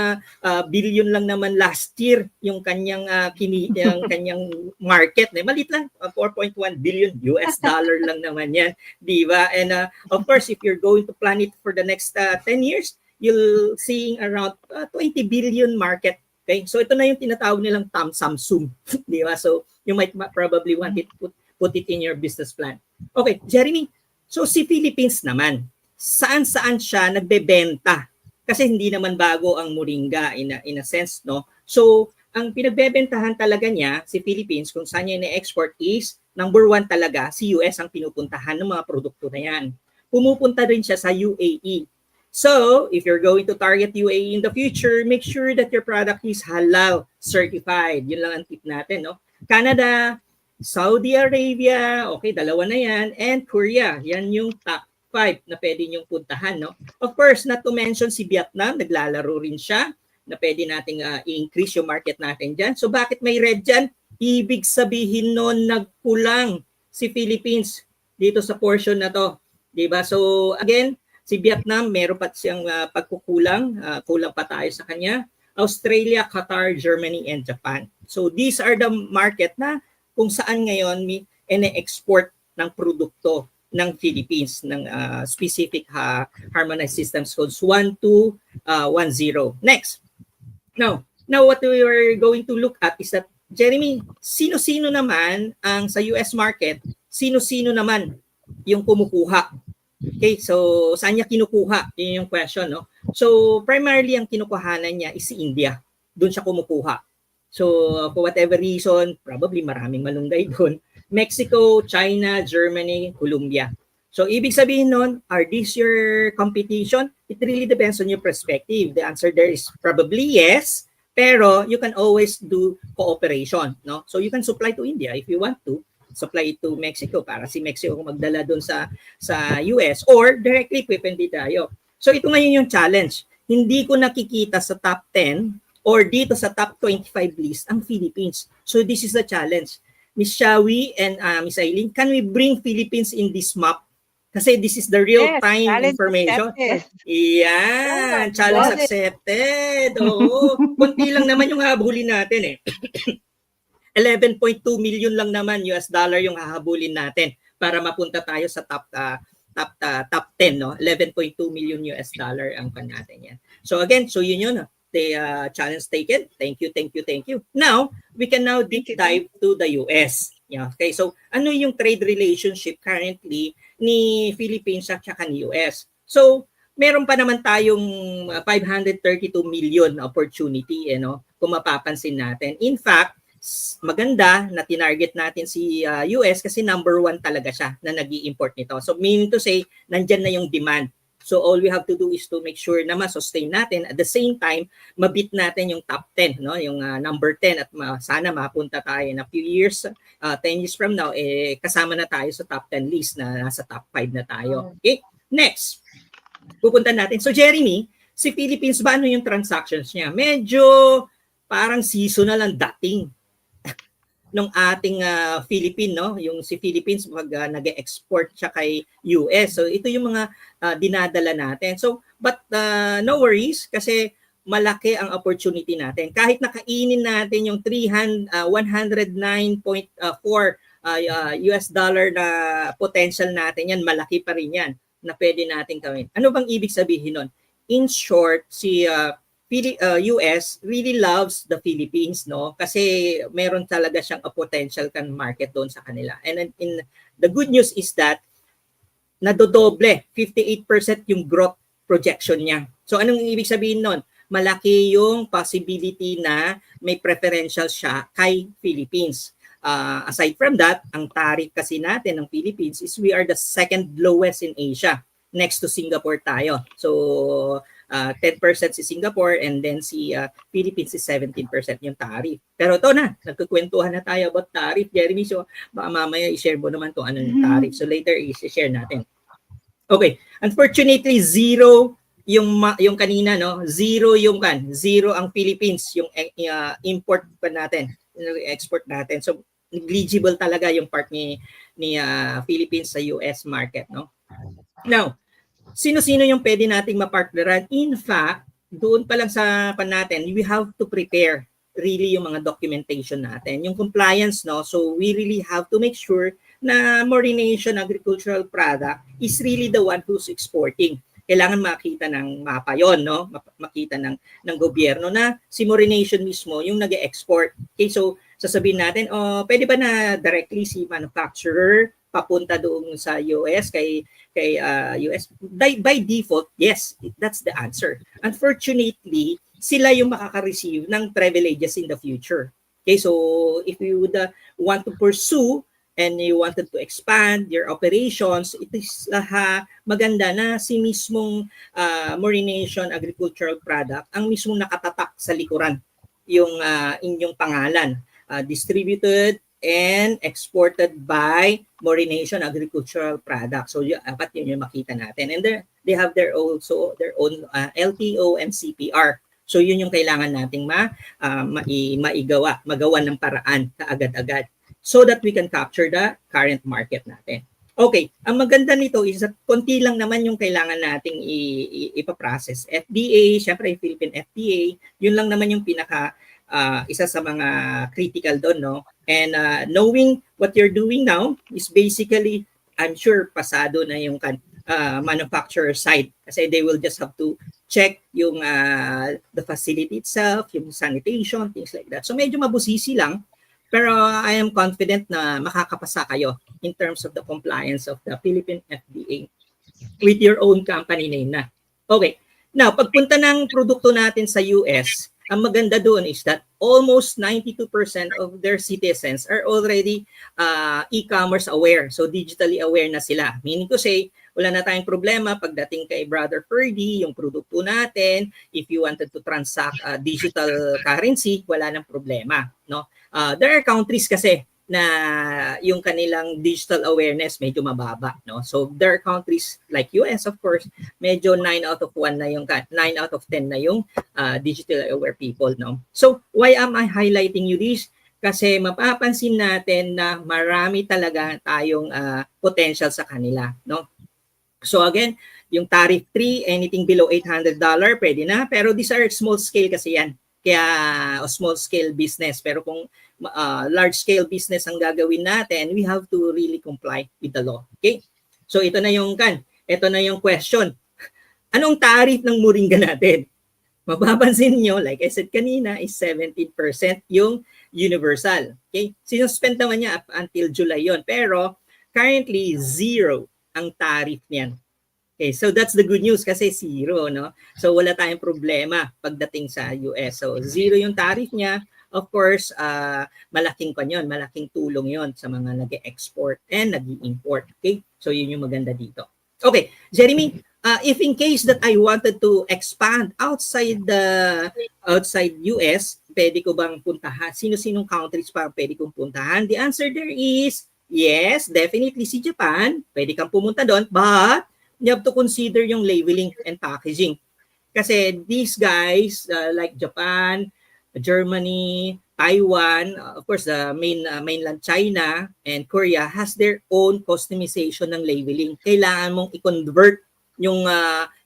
billion lang naman last year yung kanyang yung kanyang market. Maliit lang, 4.1 billion US dollar lang naman yan, di ba? And of course, if you're going to plan it for the next 10 years, you'll seeing around 20 billion market. Okay? So ito na yung tinatawag nilang Samsung, di ba? So you might probably want it put it in your business plan. Okay, Jeremy. So si Philippines naman, saan-saan siya nagbebenta? Kasi hindi naman bago ang Moringa in a sense, no? So ang pinagbebentahan talaga niya si Philippines kung saan niya na-export is number 1 talaga, si US ang pinupuntahan ng mga produkto na yan. Pumupunta rin siya sa UAE. So, if you're going to target UAE in the future, make sure that your product is halal certified. Yun lang ang tip natin, no? Canada, Saudi Arabia, okay, 2 na yan, and Korea. Yan yung top 5 na pwede niyong puntahan, no? Of course, not to mention si Vietnam, naglalaro rin siya na pwede nating i-increase yung market natin dyan. So, bakit may red dyan? Ibig sabihin nun, nagkulang si Philippines dito sa portion na to. Diba? So, again, si Vietnam, meron pa siyang pagkukulang. Kulang pa tayo sa kanya. Australia, Qatar, Germany, and Japan. So these are the market na kung saan ngayon may ine-export ng produkto ng Philippines, ng specific harmonized systems codes 1210. Next. Now what we are going to look at is that, Jeremy, sino-sino naman ang sa US market, sino-sino naman yung kumukuha? Okay, so saan niya kinukuha? Yun yung question, no? So primarily ang kinukuhanan niya is si India. Doon siya kumukuha. So for whatever reason, probably maraming malunggay doon. Mexico, China, Germany, Colombia. So ibig sabihin nun, are these your competition? It really depends on your perspective. The answer there is probably yes, pero you can always do cooperation, no? So you can supply to India if you want to. Supply it to Mexico para si Mexico magdala doon sa US, or directly pwede tayo. So ito ngayon yung challenge. Hindi ko nakikita sa top 10 or dito sa top 25 list ang Philippines. So this is the challenge. Miss Shawi and Miss Aileen, can we bring Philippines in this map? Kasi this is the real-time information. Yan, challenge accepted. Oo, kunti lang naman yung habulin natin eh. 11.2 million lang naman US dollar yung hahabulin natin para mapunta tayo sa top 10, no? 11.2 million US dollar ang pan natin yan. So again, so yun. The challenge taken. Thank you. Now, we can now deep dive to the US. Yeah, okay, so ano yung trade relationship currently ni Philippines at saka ni US? So, meron pa naman tayong 532 million opportunity, kung mapapansin natin. In fact, maganda na tinarget natin si US kasi number 1 talaga siya na nag-i-import nito. So meaning to say, nandyan na yung demand. So all we have to do is to make sure na ma-sustain natin. At the same time, mabit natin yung top 10, no? Yung number 10 at sana mapunta tayo in a few years, 10 years from now, kasama na tayo sa top 10 list na nasa top 5 na tayo. Okay? Next, pupunta natin. So Jeremy, si Philippines ba ano yung transactions niya? Medyo parang seasonal ang dating ng ating Philippine, no? Yung si Philippines pag nag-export siya kay US. So ito yung mga dinadala natin. So but no worries kasi malaki ang opportunity natin. Kahit nakainin natin yung 109.4 US dollar na potential natin, yan, malaki pa rin yan na pwede natin gawin. Ano bang ibig sabihin nun? In short, si US really loves the Philippines, no? Kasi meron talaga siyang a potential kan market doon sa kanila. And in the good news is that nadodoble, 58% yung growth projection niya. So anong ibig sabihin nun? Malaki yung possibility na may preferential siya kay Philippines. Aside from that, ang tariff kasi natin ng Philippines is we are the second lowest in Asia. Next to Singapore tayo. So 10% si Singapore and then si Philippines is 17% yung tariff. Pero ito na, nagkukwentuhan na tayo about tariff, Jeremy. So baka mamaya i-share mo naman kung ano yung tariff. So later i-share natin. Okay, unfortunately zero yung kanina, no? Zero ang Philippines, yung import pa natin, export natin. So negligible talaga yung part ni Philippines sa US market, no? Now, sino-sino yung pwede nating mapartneran? In fact, doon pa lang sa natin, we have to prepare really yung mga documentation natin, yung compliance, no? So we really have to make sure na Morination agricultural product is really the one who's exporting. Kailangan makita ng mapa yon, no? Makita ng gobyerno na si Morination mismo yung nag-export. Okay, so sasabihin natin, pwede ba na directly si manufacturer papunta doon sa US kay US? By default, yes, that's the answer. Unfortunately, sila yung makaka-receive ng privileges in the future. Okay, so if you would want to pursue and you wanted to expand your operations, it is maganda na si mismong Morination agricultural product ang mismong nakatatak sa likuran yung inyong pangalan, distributed and exported by Morination agricultural product. So apat yun yung makita natin. And they have their own LTO and CPR. So yun yung kailangan nating magawa ng paraan kaagad-agad, so that we can capture the current market natin. Okay, ang maganda nito is that konti lang naman yung kailangan nating ipaprocess. FDA, syempre yung Philippine FDA, yun lang naman yung isa sa mga critical doon, no? And knowing what you're doing now is basically, I'm sure pasado na yung manufacturer side kasi they will just have to check yung the facility itself, yung sanitation, things like that. So medyo mabusisi lang. Pero I am confident na makakapasa kayo in terms of the compliance of the Philippine FDA with your own company name na. Okay. Now, pagpunta ng produkto natin sa US, ang maganda doon is that almost 92% of their citizens are already e-commerce aware. So digitally aware na sila. Meaning to say, wala na tayong problema pagdating kay Brother Ferdy, yung produkto natin, if you wanted to transact digital currency, wala nang problema, no? There are countries kasi na yung kanilang digital awareness medyo mababa, no? So there are countries like US, of course, medyo 9 out of 10 na yung digital aware people, no? So why am I highlighting you this? Kasi mapapansin natin na marami talaga tayong potential sa kanila, no? So again, yung tariff 3, anything below $800, pwede na, pero these are small scale kasi yan. Kaya small scale business, pero kung large scale business ang gagawin natin, we have to really comply with the law. Okay? So ito na yung question. Anong tariff ng Moringa natin? Mapapansin nyo, like I said kanina, is 17% yung universal. Okay? Sinuspend naman niya up until July yon, pero currently zero ang tariff niyan. Okay, so that's the good news kasi zero, no? So wala tayong problema pagdating sa US. So zero yung tariff niya. Of course, malaking tulong yon sa mga nag-export and nag-import. Okay? So yun yung maganda dito. Okay, Jeremy, if in case that I wanted to expand outside US, pwede ko bang puntahan? Sino-sinong countries pa pwede kong puntahan? The answer there is yes, definitely si Japan. Pwede kang pumunta doon, but you have to consider yung labeling and packaging. Kasi these guys like Japan, Germany, Taiwan, of course, the mainland China and Korea has their own customization ng labeling. Kailangan mong i-convert yung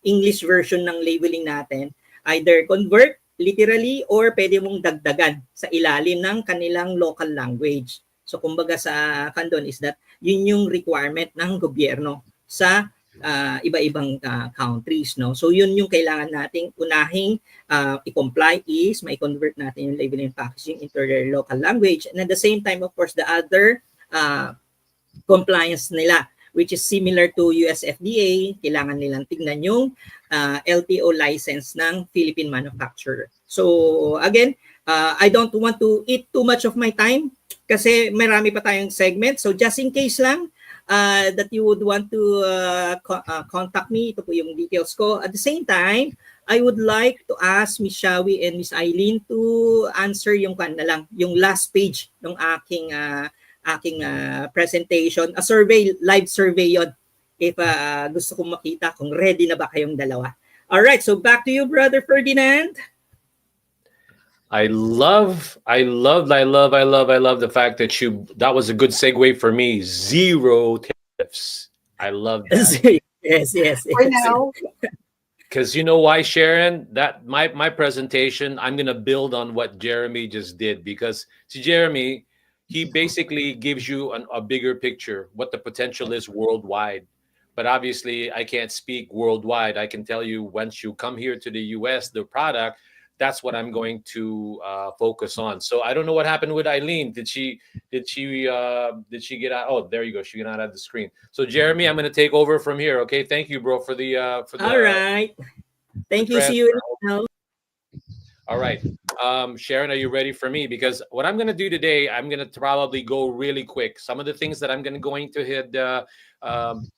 English version ng labeling natin either convert literally or pwede mong dagdagan sa ilalim ng kanilang local language. So kumbaga sa kandon is that yun yung requirement ng gobyerno sa iba-ibang countries, no? So yun yung kailangan nating unahing i-comply is mai-convert natin yung labeling and packaging into their local language, and at the same time of course the other compliance nila, which is similar to US FDA, kailangan nilang tignan yung LTO license ng Philippine manufacturer. So again, I don't want to eat too much of my time kasi marami pa tayong segment. So just in case lang that you would want to contact me, ito po yung details ko. At the same time, I would like to ask Miss Shawi and Miss Eileen to answer yung yung last page ng aking presentation, a survey, live survey yon. If gusto kong makita kung ready na ba kayong dalawa. All right, so back to you, Brother Ferdinand. I love the fact that that was a good segue for me. 0 tariffs. I love that. yes. For now. Because you know why, Sharon? That my presentation, I'm gonna build on what Jeremy just did, because see, Jeremy, he basically gives you a bigger picture, what the potential is worldwide. But obviously, I can't speak worldwide. I can tell you once you come here to the US, the product, that's what I'm going to focus on. So I don't know what happened with Eileen. Did she get out? Oh, there you go. She got out of the screen. So Jeremy, I'm going to take over from here. Okay. Thank you, bro, for the. All right. Thank you. See you now. All right. Sharon, are you ready for me? Because what I'm going to do today, I'm going to probably go really quick. Some of the things that I'm going to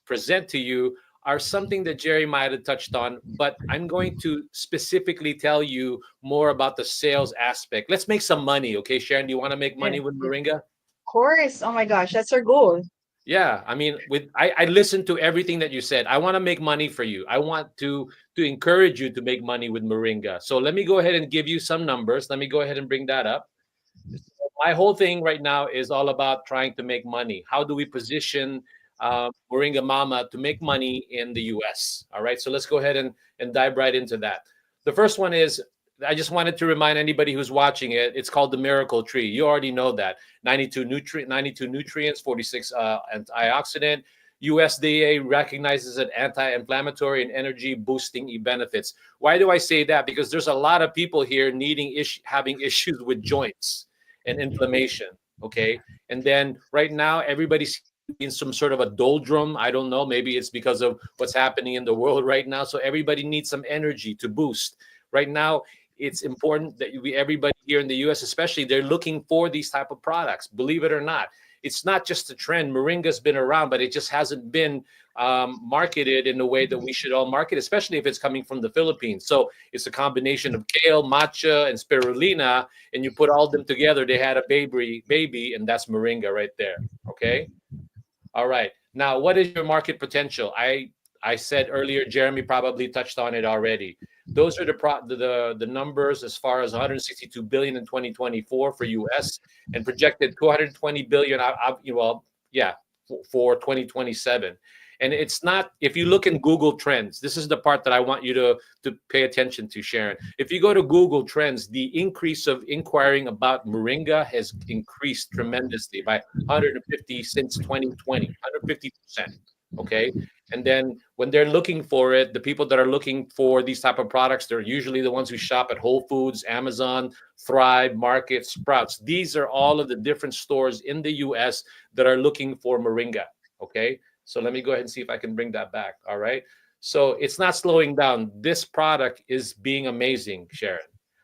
present to you are something that Jerry might have touched on, but I'm going to specifically tell you more about the sales aspect. Let's make some money, okay, Sharon? Do you want to make money with Moringa? Of course. Oh my gosh, that's our goal. Yeah, I mean, I listened to everything that you said. I want to make money for you. I want to encourage you to make money with Moringa. So let me go ahead and give you some numbers. Let me go ahead and bring that up. My whole thing right now is all about trying to make money. How do we position Moringa Mama to make money in the US? All right, so let's go ahead and dive right into that. The first one is, I just wanted to remind anybody who's watching it, it's called the Miracle Tree. You already know that. 92 nutrients, 46 antioxidant. USDA recognizes it anti-inflammatory and energy boosting benefits. Why do I say that? Because there's a lot of people here having issues with joints and inflammation, okay? And then right now, everybody's in some sort of a doldrum. I don't know. Maybe it's because of what's happening in the world right now. So everybody needs some energy to boost. Right now, it's important that everybody here in the US, especially, they're looking for these type of products. Believe it or not, it's not just a trend. Moringa's been around, but it just hasn't been marketed in the way that we should all market, especially if it's coming from the Philippines. So it's a combination of kale, matcha, and spirulina, and you put all of them together, they had a baby, and that's Moringa right there. Okay. All right. Now, what is your market potential? I said earlier, Jeremy probably touched on it already. Those are the numbers as far as 162 billion in 2024 for US and projected 220 billion. For 2027. And it's not, if you look in Google Trends, this is the part that I want you to pay attention to, Sharon. If you go to Google Trends, the increase of inquiring about Moringa has increased tremendously by 150 since 2020, 150%. Okay. And then when they're looking for it, the people that are looking for these type of products, they're usually the ones who shop at Whole Foods, Amazon, Thrive, Market, Sprouts. These are all of the different stores in the US that are looking for Moringa. Okay. So let me go ahead and see if I can bring that back. All right. So it's not slowing down. This product is being amazing, Sharon.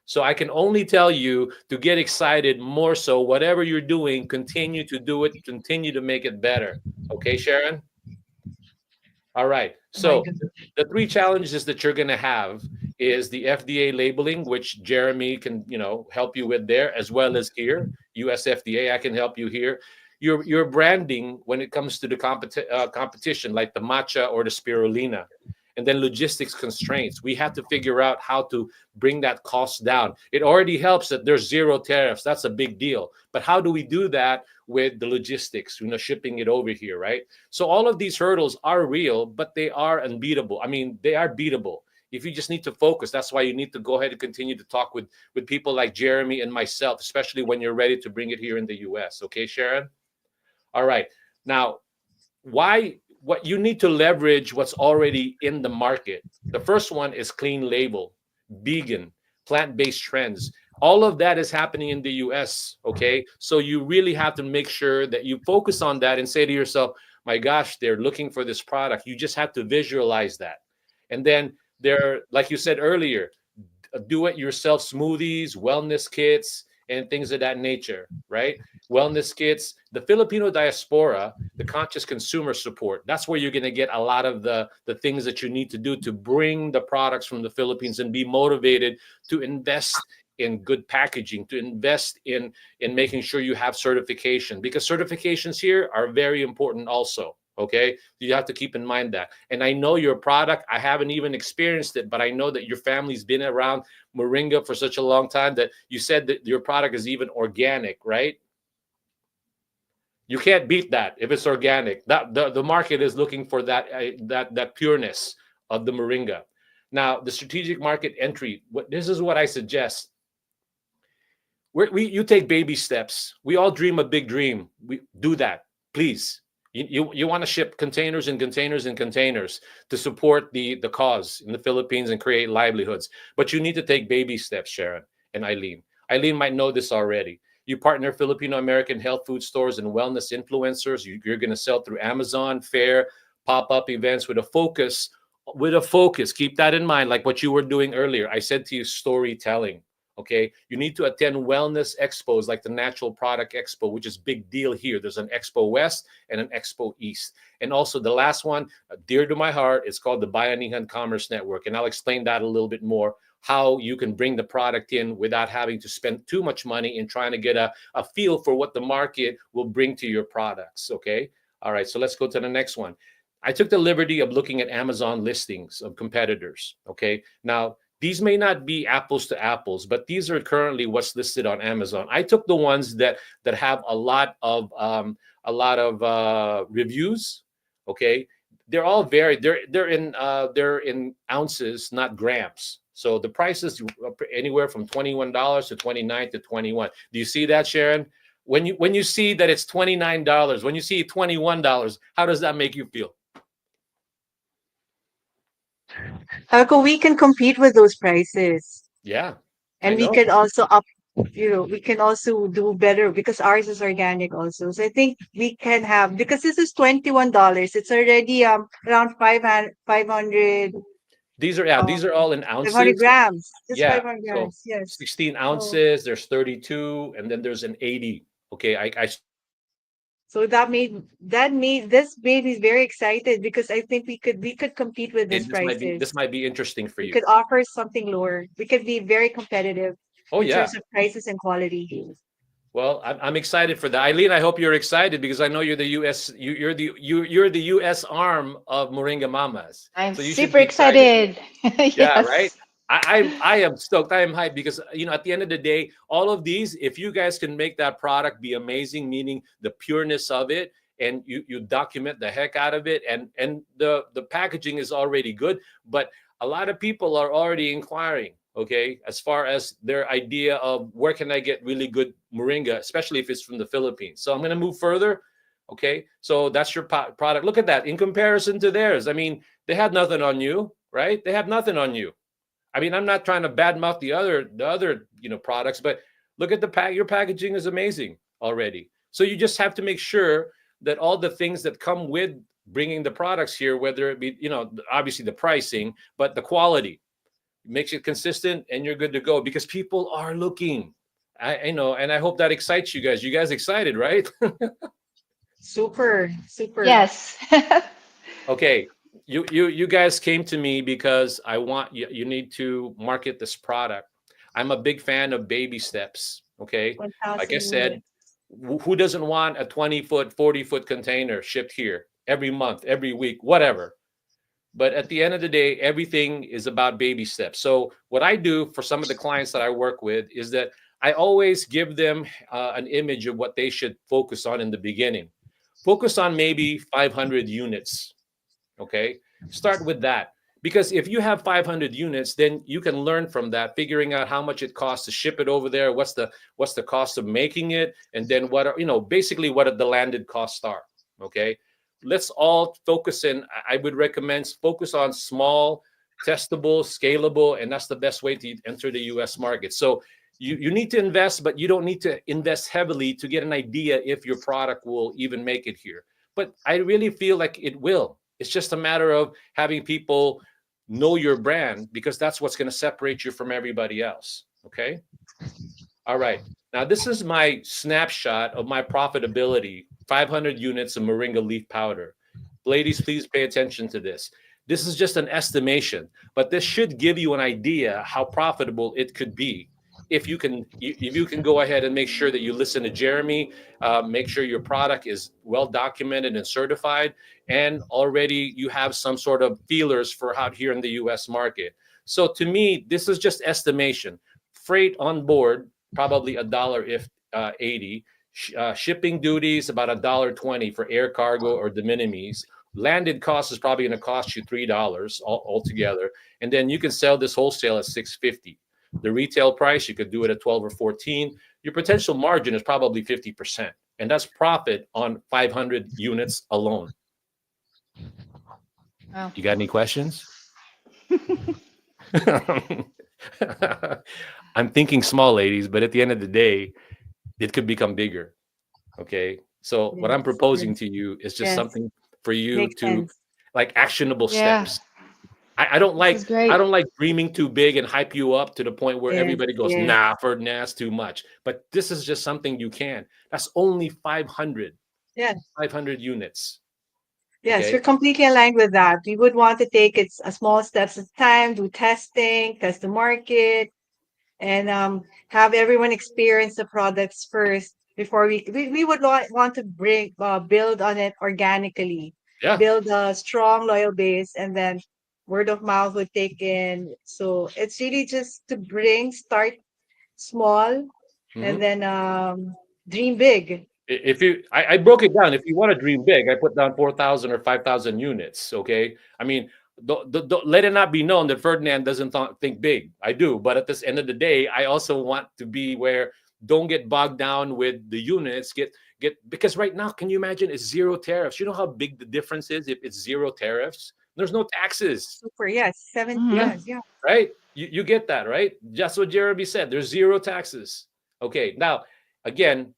So I can only tell you to get excited more so. Whatever you're doing, continue to do it, continue to make it better. Okay, Sharon? All right. So the 3 challenges that you're going to have is the FDA labeling, which Jeremy can, help you with there, as well as here, US FDA. I can help you here. Your branding when it comes to the competition, like the matcha or the spirulina, and then logistics constraints. We have to figure out how to bring that cost down. It already helps that there's 0 tariffs. That's a big deal. But how do we do that with the logistics, shipping it over here, right? So all of these hurdles are real, but they are unbeatable. I mean, they are beatable. if you just need to focus, that's why you need to go ahead and continue to talk with people like Jeremy and myself, especially when you're ready to bring it here in the US. Okay, Sharon? All right. Now, what you need to leverage what's already in the market. The first one is clean label, vegan, plant-based trends. All of that is happening in the US, okay? So you really have to make sure that you focus on that and say to yourself, my gosh, they're looking for this product. You just have to visualize that. And then there, like you said earlier, do-it-yourself smoothies, wellness kits, and things of that nature, right? Wellness kits, the Filipino diaspora, the conscious consumer support. That's where you're going to get a lot of the things that you need to do to bring the products from the Philippines and be motivated to invest in good packaging, to invest in making sure you have certification, because certifications here are very important also. Okay, you have to keep in mind that. And I know your product, I haven't even experienced it, but I know that your family's been around Moringa for such a long time that you said that your product is even organic, right? You can't beat that if it's organic. That the market is looking for that pureness of the Moringa. Now, the strategic market entry. This is what I suggest. You take baby steps. We all dream a big dream. We do that, please. You want to ship containers and containers and containers to support the cause in the Philippines and create livelihoods. But you need to take baby steps, Sharon and Eileen. Eileen might know this already. You partner Filipino American health food stores and wellness influencers. You're going to sell through Amazon, Fair, pop-up events with a focus. Keep that in mind, like what you were doing earlier. I said to you, storytelling. Okay, you need to attend wellness expos like the Natural Product Expo, which is big deal here. There's an Expo West and an Expo East. And also the last one, dear to my heart, it's called the Bayanihan Commerce Network. And I'll explain that a little bit more, how you can bring the product in without having to spend too much money in trying to get a feel for what the market will bring to your products. Okay, all right, so let's go to the next one. I took the liberty of looking at Amazon listings of competitors. Okay, now, these may not be apples to apples, but these are currently what's listed on Amazon. I took the ones that have a lot of reviews. Okay, they're all varied. They're in ounces, not grams. So the prices anywhere from $21 to $29 to $21. Do you see that, Sharon? When you see that it's $29, when you see $21, how does that make you feel? We can compete with those prices. Yeah. And we can also we can also do better because ours is organic also. So I think we can have, because this is $21, it's already around 500 These are all in 500 ounces. grams. Just Yeah. 500 So grams. Yes. 16 So, ounces, there's 32, and then there's an 80. Okay, so that made this made me very excited because I think we could compete with these prices. this might be interesting for We you. could offer something lower. We could be very competitive Oh in yeah. terms of prices and quality. Well, I'm excited for that. Eileen, I hope you're excited because I know you're the US you're the US arm of Moringa Mommas. I'm So you should super be excited. excited. Yeah, right. Yes. I am stoked. I am hyped because at the end of the day, all of these, if you guys can make that product be amazing, meaning the pureness of it, and you document the heck out of it, and the packaging is already good, but a lot of people are already inquiring, okay, as far as their idea of where can I get really good moringa, especially if it's from the Philippines. So I'm going to move further. Okay, so that's your product. Look at that in comparison to theirs. I mean, they had nothing on you, right? They have nothing on you. I mean, I'm not trying to badmouth the other products, but look at your packaging is amazing already. So you just have to make sure that all the things that come with bringing the products here, whether it be obviously the pricing, but the quality makes it consistent, and you're good to go because people are looking. I know, and I hope that excites you guys. You guys excited, right? Super. Yes. Okay. You guys came to me because I want you need to market this product. I'm a big fan of baby steps. Okay. 1,000 Like I said, who doesn't want a 20-foot, 40-foot container shipped here every month, every week, whatever. But at the end of the day, everything is about baby steps. So what I do for some of the clients that I work with is that I always give them an image of what they should focus on in the beginning. Focus on maybe 500 units. Okay, start with that. Because if you have 500 units, then you can learn from that, figuring out how much it costs to ship it over there, what's the cost of making it, and then what are, basically what the landed costs are. Okay, let's all focus in. I would recommend focus on small, testable, scalable, and that's the best way to enter the U.S. market. So you need to invest, but you don't need to invest heavily to get an idea if your product will even make it here. But I really feel like it will. It's just a matter of having people know your brand, because that's what's going to separate you from everybody else. Okay. All right. Now, this is my snapshot of my profitability: 500 units of Moringa Leaf Powder. Ladies, please pay attention to this. This is just an estimation, but this should give you an idea how profitable it could be if you can go ahead and make sure that you listen to Jeremy, make sure your product is well documented and certified, and already you have some sort of feelers for out here in the U.S. market. So to me, this is just estimation. Freight on board, probably $1 if 80. Shipping duties about $1.20 for air cargo or de minimis. Landed cost is probably going to cost you $3 altogether, and then you can sell this wholesale at $6.50. The retail price, you could do it at 12 or 14. Your potential margin is probably 50%, and that's profit on 500 units alone. Wow. You got any questions? I'm thinking small, ladies, but at the end of the day, it could become bigger. Okay. So what I'm proposing to you is just something for you Makes to sense. like actionable Yeah. steps. I don't like This is great. I don't like dreaming too big and hype you up to the point where Yes, everybody goes, yes. nah, Ferdinand's too much. But this is just something you can. That's only 500 Yes. units. Yes, Okay. we're completely aligned with that. We would want to take it a small steps at a time, do testing, test the market, and have everyone experience the products first before we would want to build on it organically, Yeah. build a strong loyal base, and then word of mouth would take in. So it's really just to start small, and Mhm. then dream big. If you I broke it down. If you want to dream big, I put down 4,000 or 5,000 units. Okay. I mean, let it not be known that Ferdinand doesn't think big. I do, but at this end of the day, I also want to be where don't get bogged down with the units. Get because right now, can you imagine it's zero tariffs? You know how big the difference is if it's zero tariffs? There's no taxes, Super, yes, 7, Mhm. yes, yeah. right? You get that, right? Just what Jeremy said. There's zero taxes. Okay. Now, again,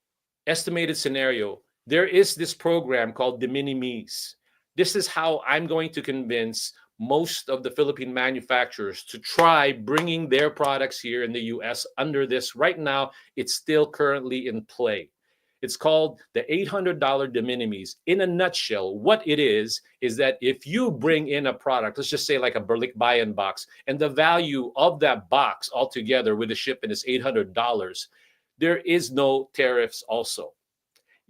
estimated scenario. There is this program called de minimis. This is how I'm going to convince most of the Philippine manufacturers to try bringing their products here in the US under this. Right now, it's still currently in play. It's called the $800 de minimis. In a nutshell, what it is that if you bring in a product, let's just say like a Berlick buy-in box, and the value of that box altogether with the shipment is $800, there is no tariffs also.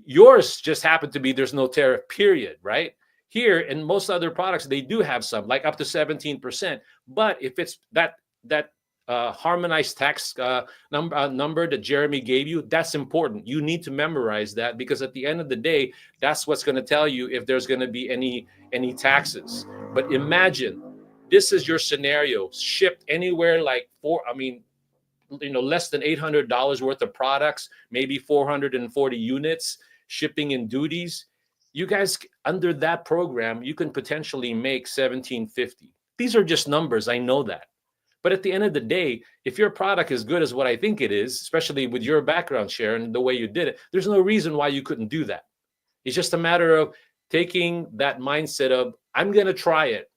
Yours just happened to be there's no tariff, period, right? Here in most other products, they do have some, like up to 17%. But if it's that harmonized tax number that Jeremy gave you, that's important. You need to memorize that, because at the end of the day, that's what's going to tell you if there's going to be any taxes. But imagine this is your scenario, shipped anywhere like less than $800 worth of products, maybe 440 units, shipping and duties. You guys, under that program, you can potentially make 1750. These are just numbers. I know that. But at the end of the day, if your product is good as what I think it is, especially with your background, Sharon, the way you did it, there's no reason why you couldn't do that. It's just a matter of taking that mindset of, I'm going to try it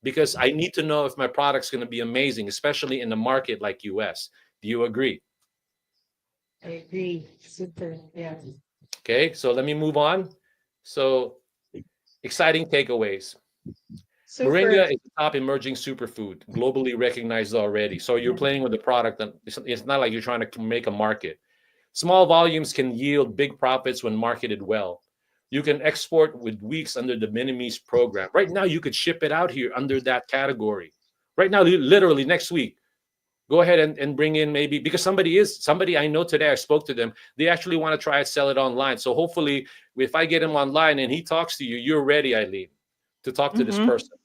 because I need to know if my product's going to be amazing, especially in a market like US. Do you agree? I agree. Super, yeah. Okay, so let me move on. So, exciting takeaways. Super. Moringa is the top emerging superfood, globally recognized already. So you're playing with the product, and it's not like you're trying to make a market. Small volumes can yield big profits when marketed well. You can export with weeks under the minimis program. Right now, you could ship it out here under that category. Right now, literally next week, go ahead and bring in, maybe because somebody I know today, I spoke to them, they actually want to try and sell it online. So hopefully if I get him online and he talks to you, you're ready, Eileen, to talk to this Mhm. person.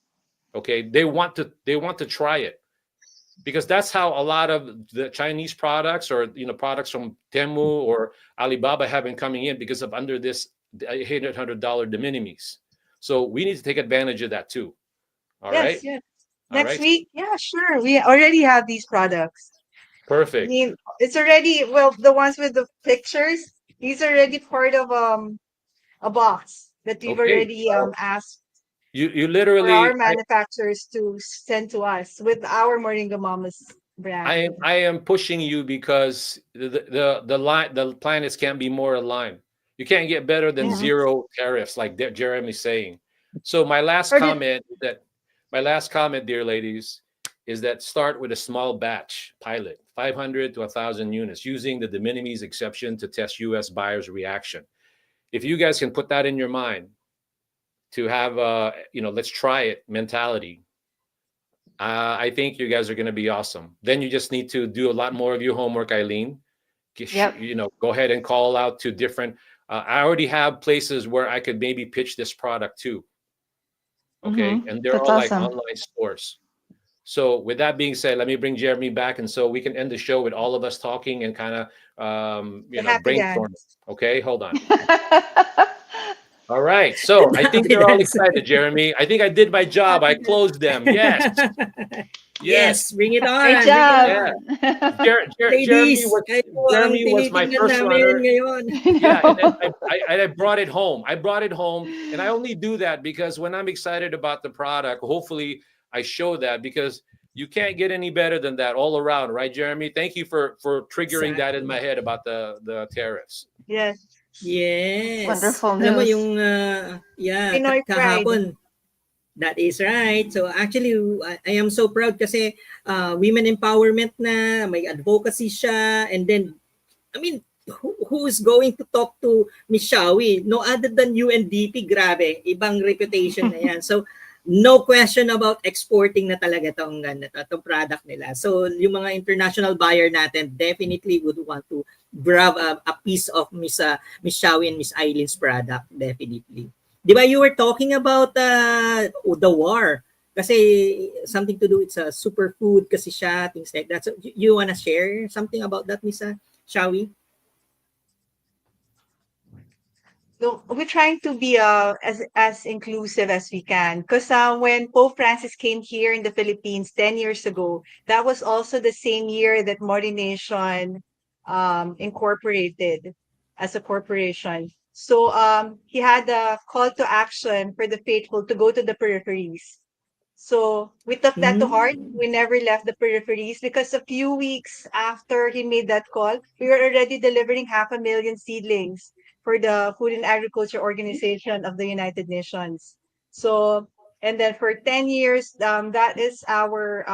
Okay, they want to try it because that's how a lot of the Chinese products or products from Temu or Alibaba have been coming in because of under this $800 de minimis. So we need to take advantage of that too. All Yes, right, yes. all Next right, week, yeah, sure. We already have these products. I perfect. mean, it's already, well, the ones with the pictures, these are already part of a box that we've Okay, already well, asked you for our literally manufacturers to send to us with our Moringa Mamas brand. I am pushing you because the planets can't be more aligned. You can't get better than Yeah. Mm-hmm. zero tariffs, like Jeremy's saying. So Ferdin- my last comment, dear ladies, is that start with a small batch pilot, 500 to 1,000 units, using the de minimis exception to test U.S. buyers' reaction. If you guys can put that in your mind to have let's try it mentality, I think you guys are going to be awesome. Then you just need to do a lot more of your homework, Eileen. Yep. Go ahead and call out to different. I already have places where I could maybe pitch this product to. Okay, Mm-hmm. and they're That's all like awesome. online stores. So with that being said, let me bring Jeremy back, and so we can end the show with all of us talking and kind of The happy brainstorming. dance. Okay, hold on. All right, so I think Happy they're all dance. excited, Jeremy. I think I did my job. I Happy dance. closed them. Yes, Yes, yes. bring it Great on, bring it job. Yeah. on. Jeremy Ladies, was kayo po ang my tinitingnan first namin runner. ngayon. I Yeah, and then know. I brought it home. I brought it home, and I only do that because when I'm excited about the product, hopefully I show that because you can't get any better than that all around, right, Jeremy? Thank you for triggering that in Exactly. my head about the tariffs. Yes. Yes. Wonderful Alam mo news. yung, yeah, Pinoy pride. kahapon, that is right. So actually, I am so proud kasi women empowerment na, may advocacy siya, and then, I mean, who is going to talk to Miss Shawi? No other than UNDP, grabe, ibang reputation na yan. So, no question about exporting na talaga tong product nila. So, yung mga international buyer natin definitely would want to grab a piece of Miss Shawi and Miss Eileen's product, definitely. Di ba you were talking about the war? Kasi something to do with superfood kasi siya, things like that. So, you wanna share something about that, Miss Shawi? So we're trying to be as inclusive as we can. Because when Pope Francis came here in the Philippines 10 years ago, that was also the same year that Morination incorporated as a corporation. So he had a call to action for the faithful to go to the peripheries. So we took that to heart. Mm. We never left the peripheries because a few weeks after he made that call, we were already delivering 500,000 seedlings for the Food and Agriculture Organization of the United Nations. So, and then for 10 years, that is our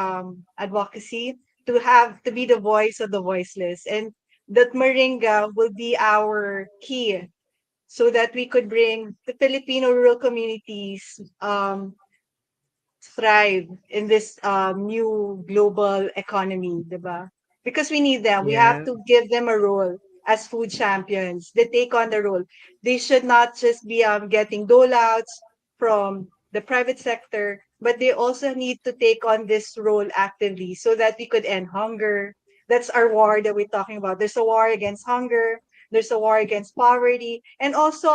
advocacy to be the voice of the voiceless. And that Moringa will be our key so that we could bring the Filipino rural communities thrive in this new global economy, diba? Because we need them. We have Yeah. to give them a role as food champions. They take on the role. They should not just be getting dole outs from the private sector, but they also need to take on this role actively so that we could end hunger. That's our war that we're talking about. There's a war against hunger. There's a war against poverty, and also,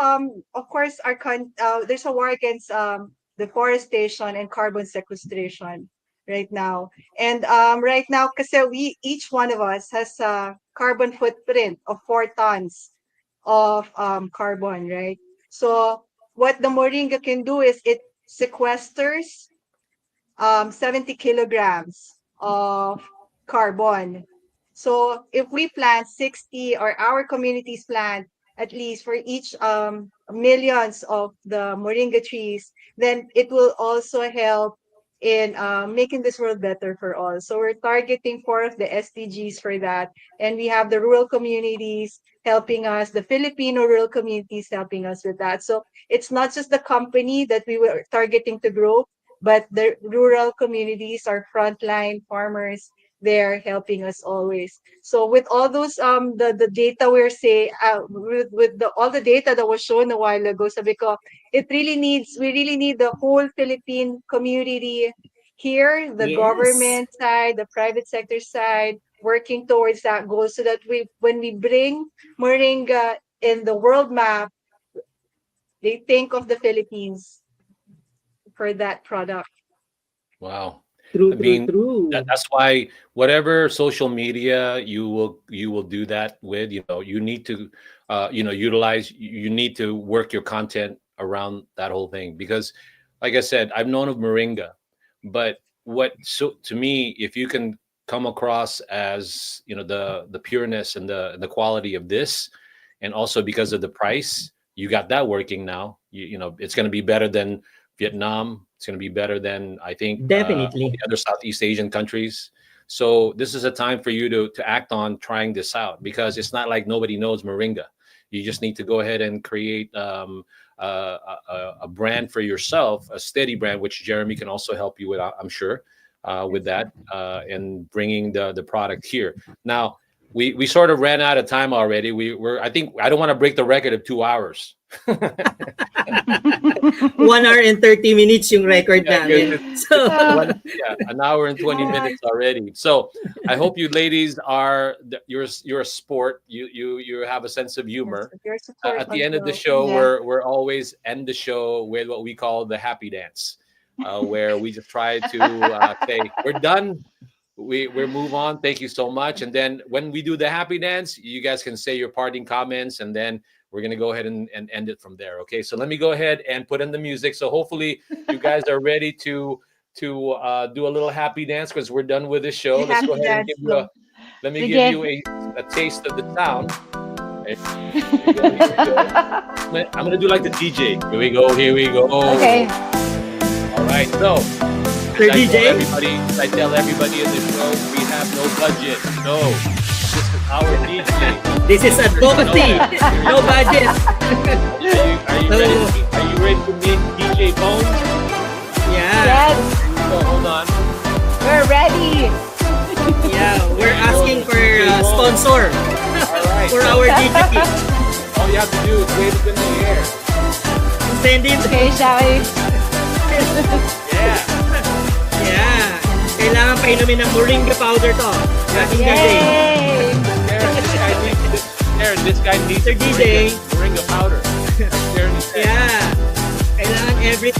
of course, there's a war against deforestation and carbon sequestration right now. And right now, kasi each one of us has a carbon footprint of 4 tons of carbon, right? So what the Moringa can do is it sequesters 70 kilograms of carbon. So if we plant 60 or our communities plant at least for each millions of the moringa trees, then it will also help in making this world better for all. So we're targeting 4 of the SDGs for that. And we have the rural communities helping us, the Filipino rural communities helping us with that. So it's not just the company that we were targeting to grow, but the rural communities, our frontline farmers, there helping us always. So with all those the data we're saying with the all the data that was shown a while ago, sabi ko, we really need the whole Philippine community here, the Yes. government side, the private sector side, working towards that goal so that when we bring Moringa in the world map, they think of the Philippines for that product. Wow. True, I true, mean, true. that's why whatever social media you will do that with, you need to utilize, you need to work your content around that whole thing because like I said, I've known of Moringa, but to me, if you can come across as, the pureness and the quality of this, and also because of the price, you got that working now. It's going to be better than Vietnam. It's going to be better than I think all the Definitely. other Southeast Asian countries. So this is a time for you to act on trying this out because it's not like nobody knows Moringa. You just need to go ahead and create a brand for yourself, a steady brand, which Jeremy can also help you with, I'm sure, with that and bringing the product here. Now, we sort of ran out of time already. I think I don't want to break the record of 2 hours. 1 hour and 30 minutes yung record Yeah, because namin. it's So, an hour and 20 Bye. minutes already. So I hope you ladies you're a sport. You have a sense of Yes, humor. with your support At the end of the also. show, Yeah. we're always end the show with what we call the happy dance, where we just try to say we're done. We move on. Thank you so much. And then when we do the happy dance, you guys can say your parting comments, and then we're gonna go ahead and end it from there. Okay. So let me go ahead and put in the music. So hopefully you guys are ready to do a little happy dance because we're done with this show. The Let's go happy ahead and dance give you flow. a let me give you Sige. a taste of the sound. There you go. Here we go. I'm gonna do like the DJ. Here we go. Here we go. Okay. All right. So Sir DJ? as I tell everybody in the show, we have no budget. No, this is our DJ. this is advocacy. No budget. Are you ready? Are you ready to meet DJ Bones? Yeah. Yes, So hold on. we're ready. Yeah. We're asking for a sponsor All right. for our DJ. All you have to do is wave it in the air. Send it. Okay, shall we? Yeah. Yeah. Kailangan pa inumin ng Moringa powder to. Ating DJ. Yay! This guy needs Sir DJ. Moringa powder. There he said. Yeah. Kailangan every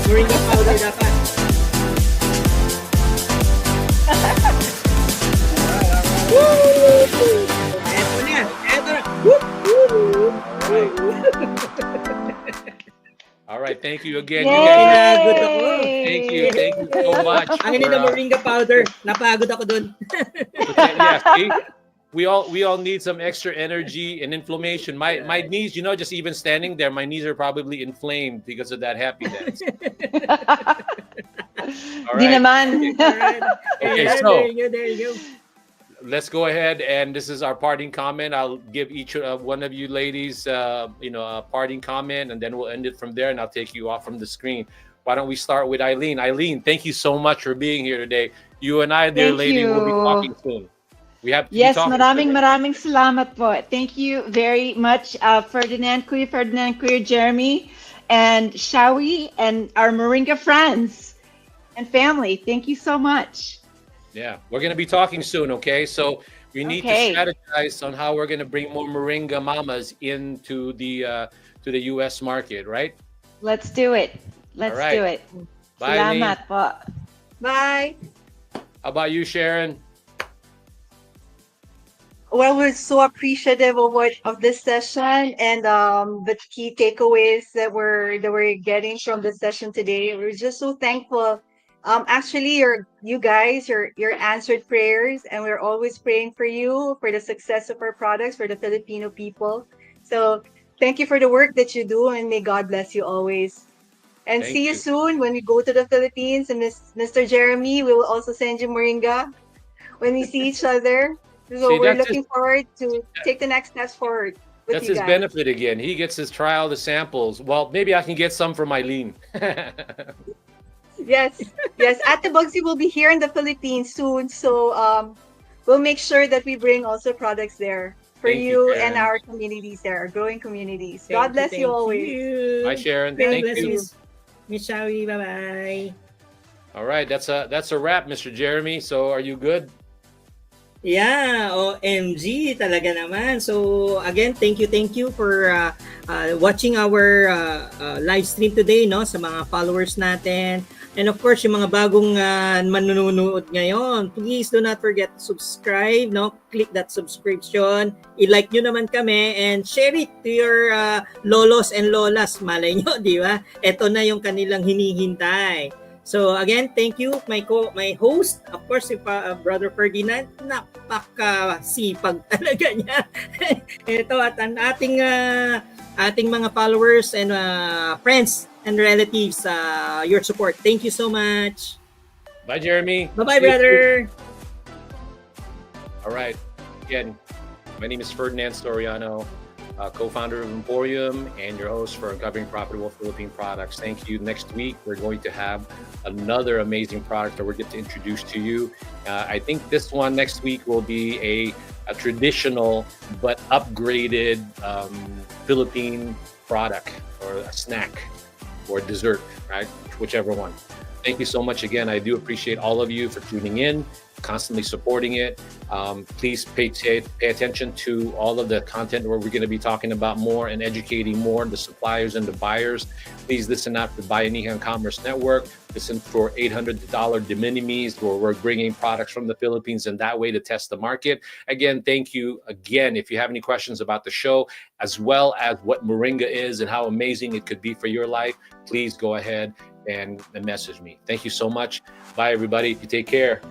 Moringa powder dapat. Woo! Eto na. Eto na. Woo! All right. Thank you again. Yay! You guys. Pinagod ako. Thank you. Thank you so much. Ang hindi na Moringa powder. Napagod ako dun. Yeah, see? We all need some extra energy and inflammation. My knees, just even standing there, my knees are probably inflamed because of that happy dance. All Di right. naman. Alright. Okay, Yeah, so- there you go. Let's go ahead, and this is our parting comment. I'll give each one of you ladies, a parting comment, and then we'll end it from there, and I'll take you off from the screen. Why don't we start with Eileen? Eileen, thank you so much for being here today. You and I, dear Thank lady, will be you. talking soon. We have to be Yes, talking maraming salamat po. Thank you very much, Ferdinand, Kuya Jeremy, and Shawi, and our Moringa friends and family. Thank you so much. Yeah, we're going to be talking soon, okay? So we need Okay. to strategize on how we're going to bring more Moringa Mommas into the U.S. market, right? Let's do it. Let's All right. do it. Bye, Eileen. Salamat po. Bye. How about you, Sharon? Well, we're so appreciative of this session and the key takeaways that we're getting from the session today. We're just so thankful. Actually, you guys, your answered prayers, and we're always praying for you for the success of our products for the Filipino people. So thank you for the work that you do, and may God bless you always. And Thank see you you. soon when we go to the Philippines. And Mr. Jeremy, we will also send you Moringa when we see each other. So See, we're that's looking forward to take the next steps forward with That's you his guys. benefit again. He gets his trial, the samples. Well, maybe I can get some from Eileen. Yes, yes. Ate Bugsy will be here in the Philippines soon, so we'll make sure that we bring also products there for Thank you, you and Sharon. our communities there, our growing communities. God bless you Thank always. Bye, you. Sharon. God Thank Thank bless you. you. Miss Shawi. Bye-bye. All right, that's a wrap, Mr. Jeremy. So are you good? Yeah, OMG talaga naman. So again, thank you for watching our live stream today, no, sa mga followers natin. And of course, yung mga bagong manunood ngayon, please do not forget to subscribe, no? Click that subscription. I-like nyo naman kami and share it to your lolos and lolas. Malay nyo, di ba? Ito na yung kanilang hinihintay. So again, thank you my host, of course si Brother Ferdinand, napaka-sipag talaga niya. Ito at ang ating mga followers and friends and relatives your support. Thank you so much. Bye, Jeremy. Bye-bye, See you. brother. All right. Again, my name is Ferdinand Soriano, co-founder of Emporium and your host for Uncovering Profitable Philippine Products. Thank you. Next week, we're going to have another amazing product that we're going to introduce to you. I think this one next week will be a traditional but upgraded Philippine product or a snack or dessert, right? Whichever one. Thank you so much again. I do appreciate all of you for tuning in, constantly supporting it. Please pay attention to all of the content where we're going to be talking about more and educating more the suppliers and the buyers. Please listen out to Bayanihan Commerce Network. Listen for $800 de minimis, where we're bringing products from the Philippines and that way to test the market. Again, thank you again. If you have any questions about the show, as well as what Moringa is and how amazing it could be for your life, please go ahead and message me. Thank you so much. Bye, everybody. You take care.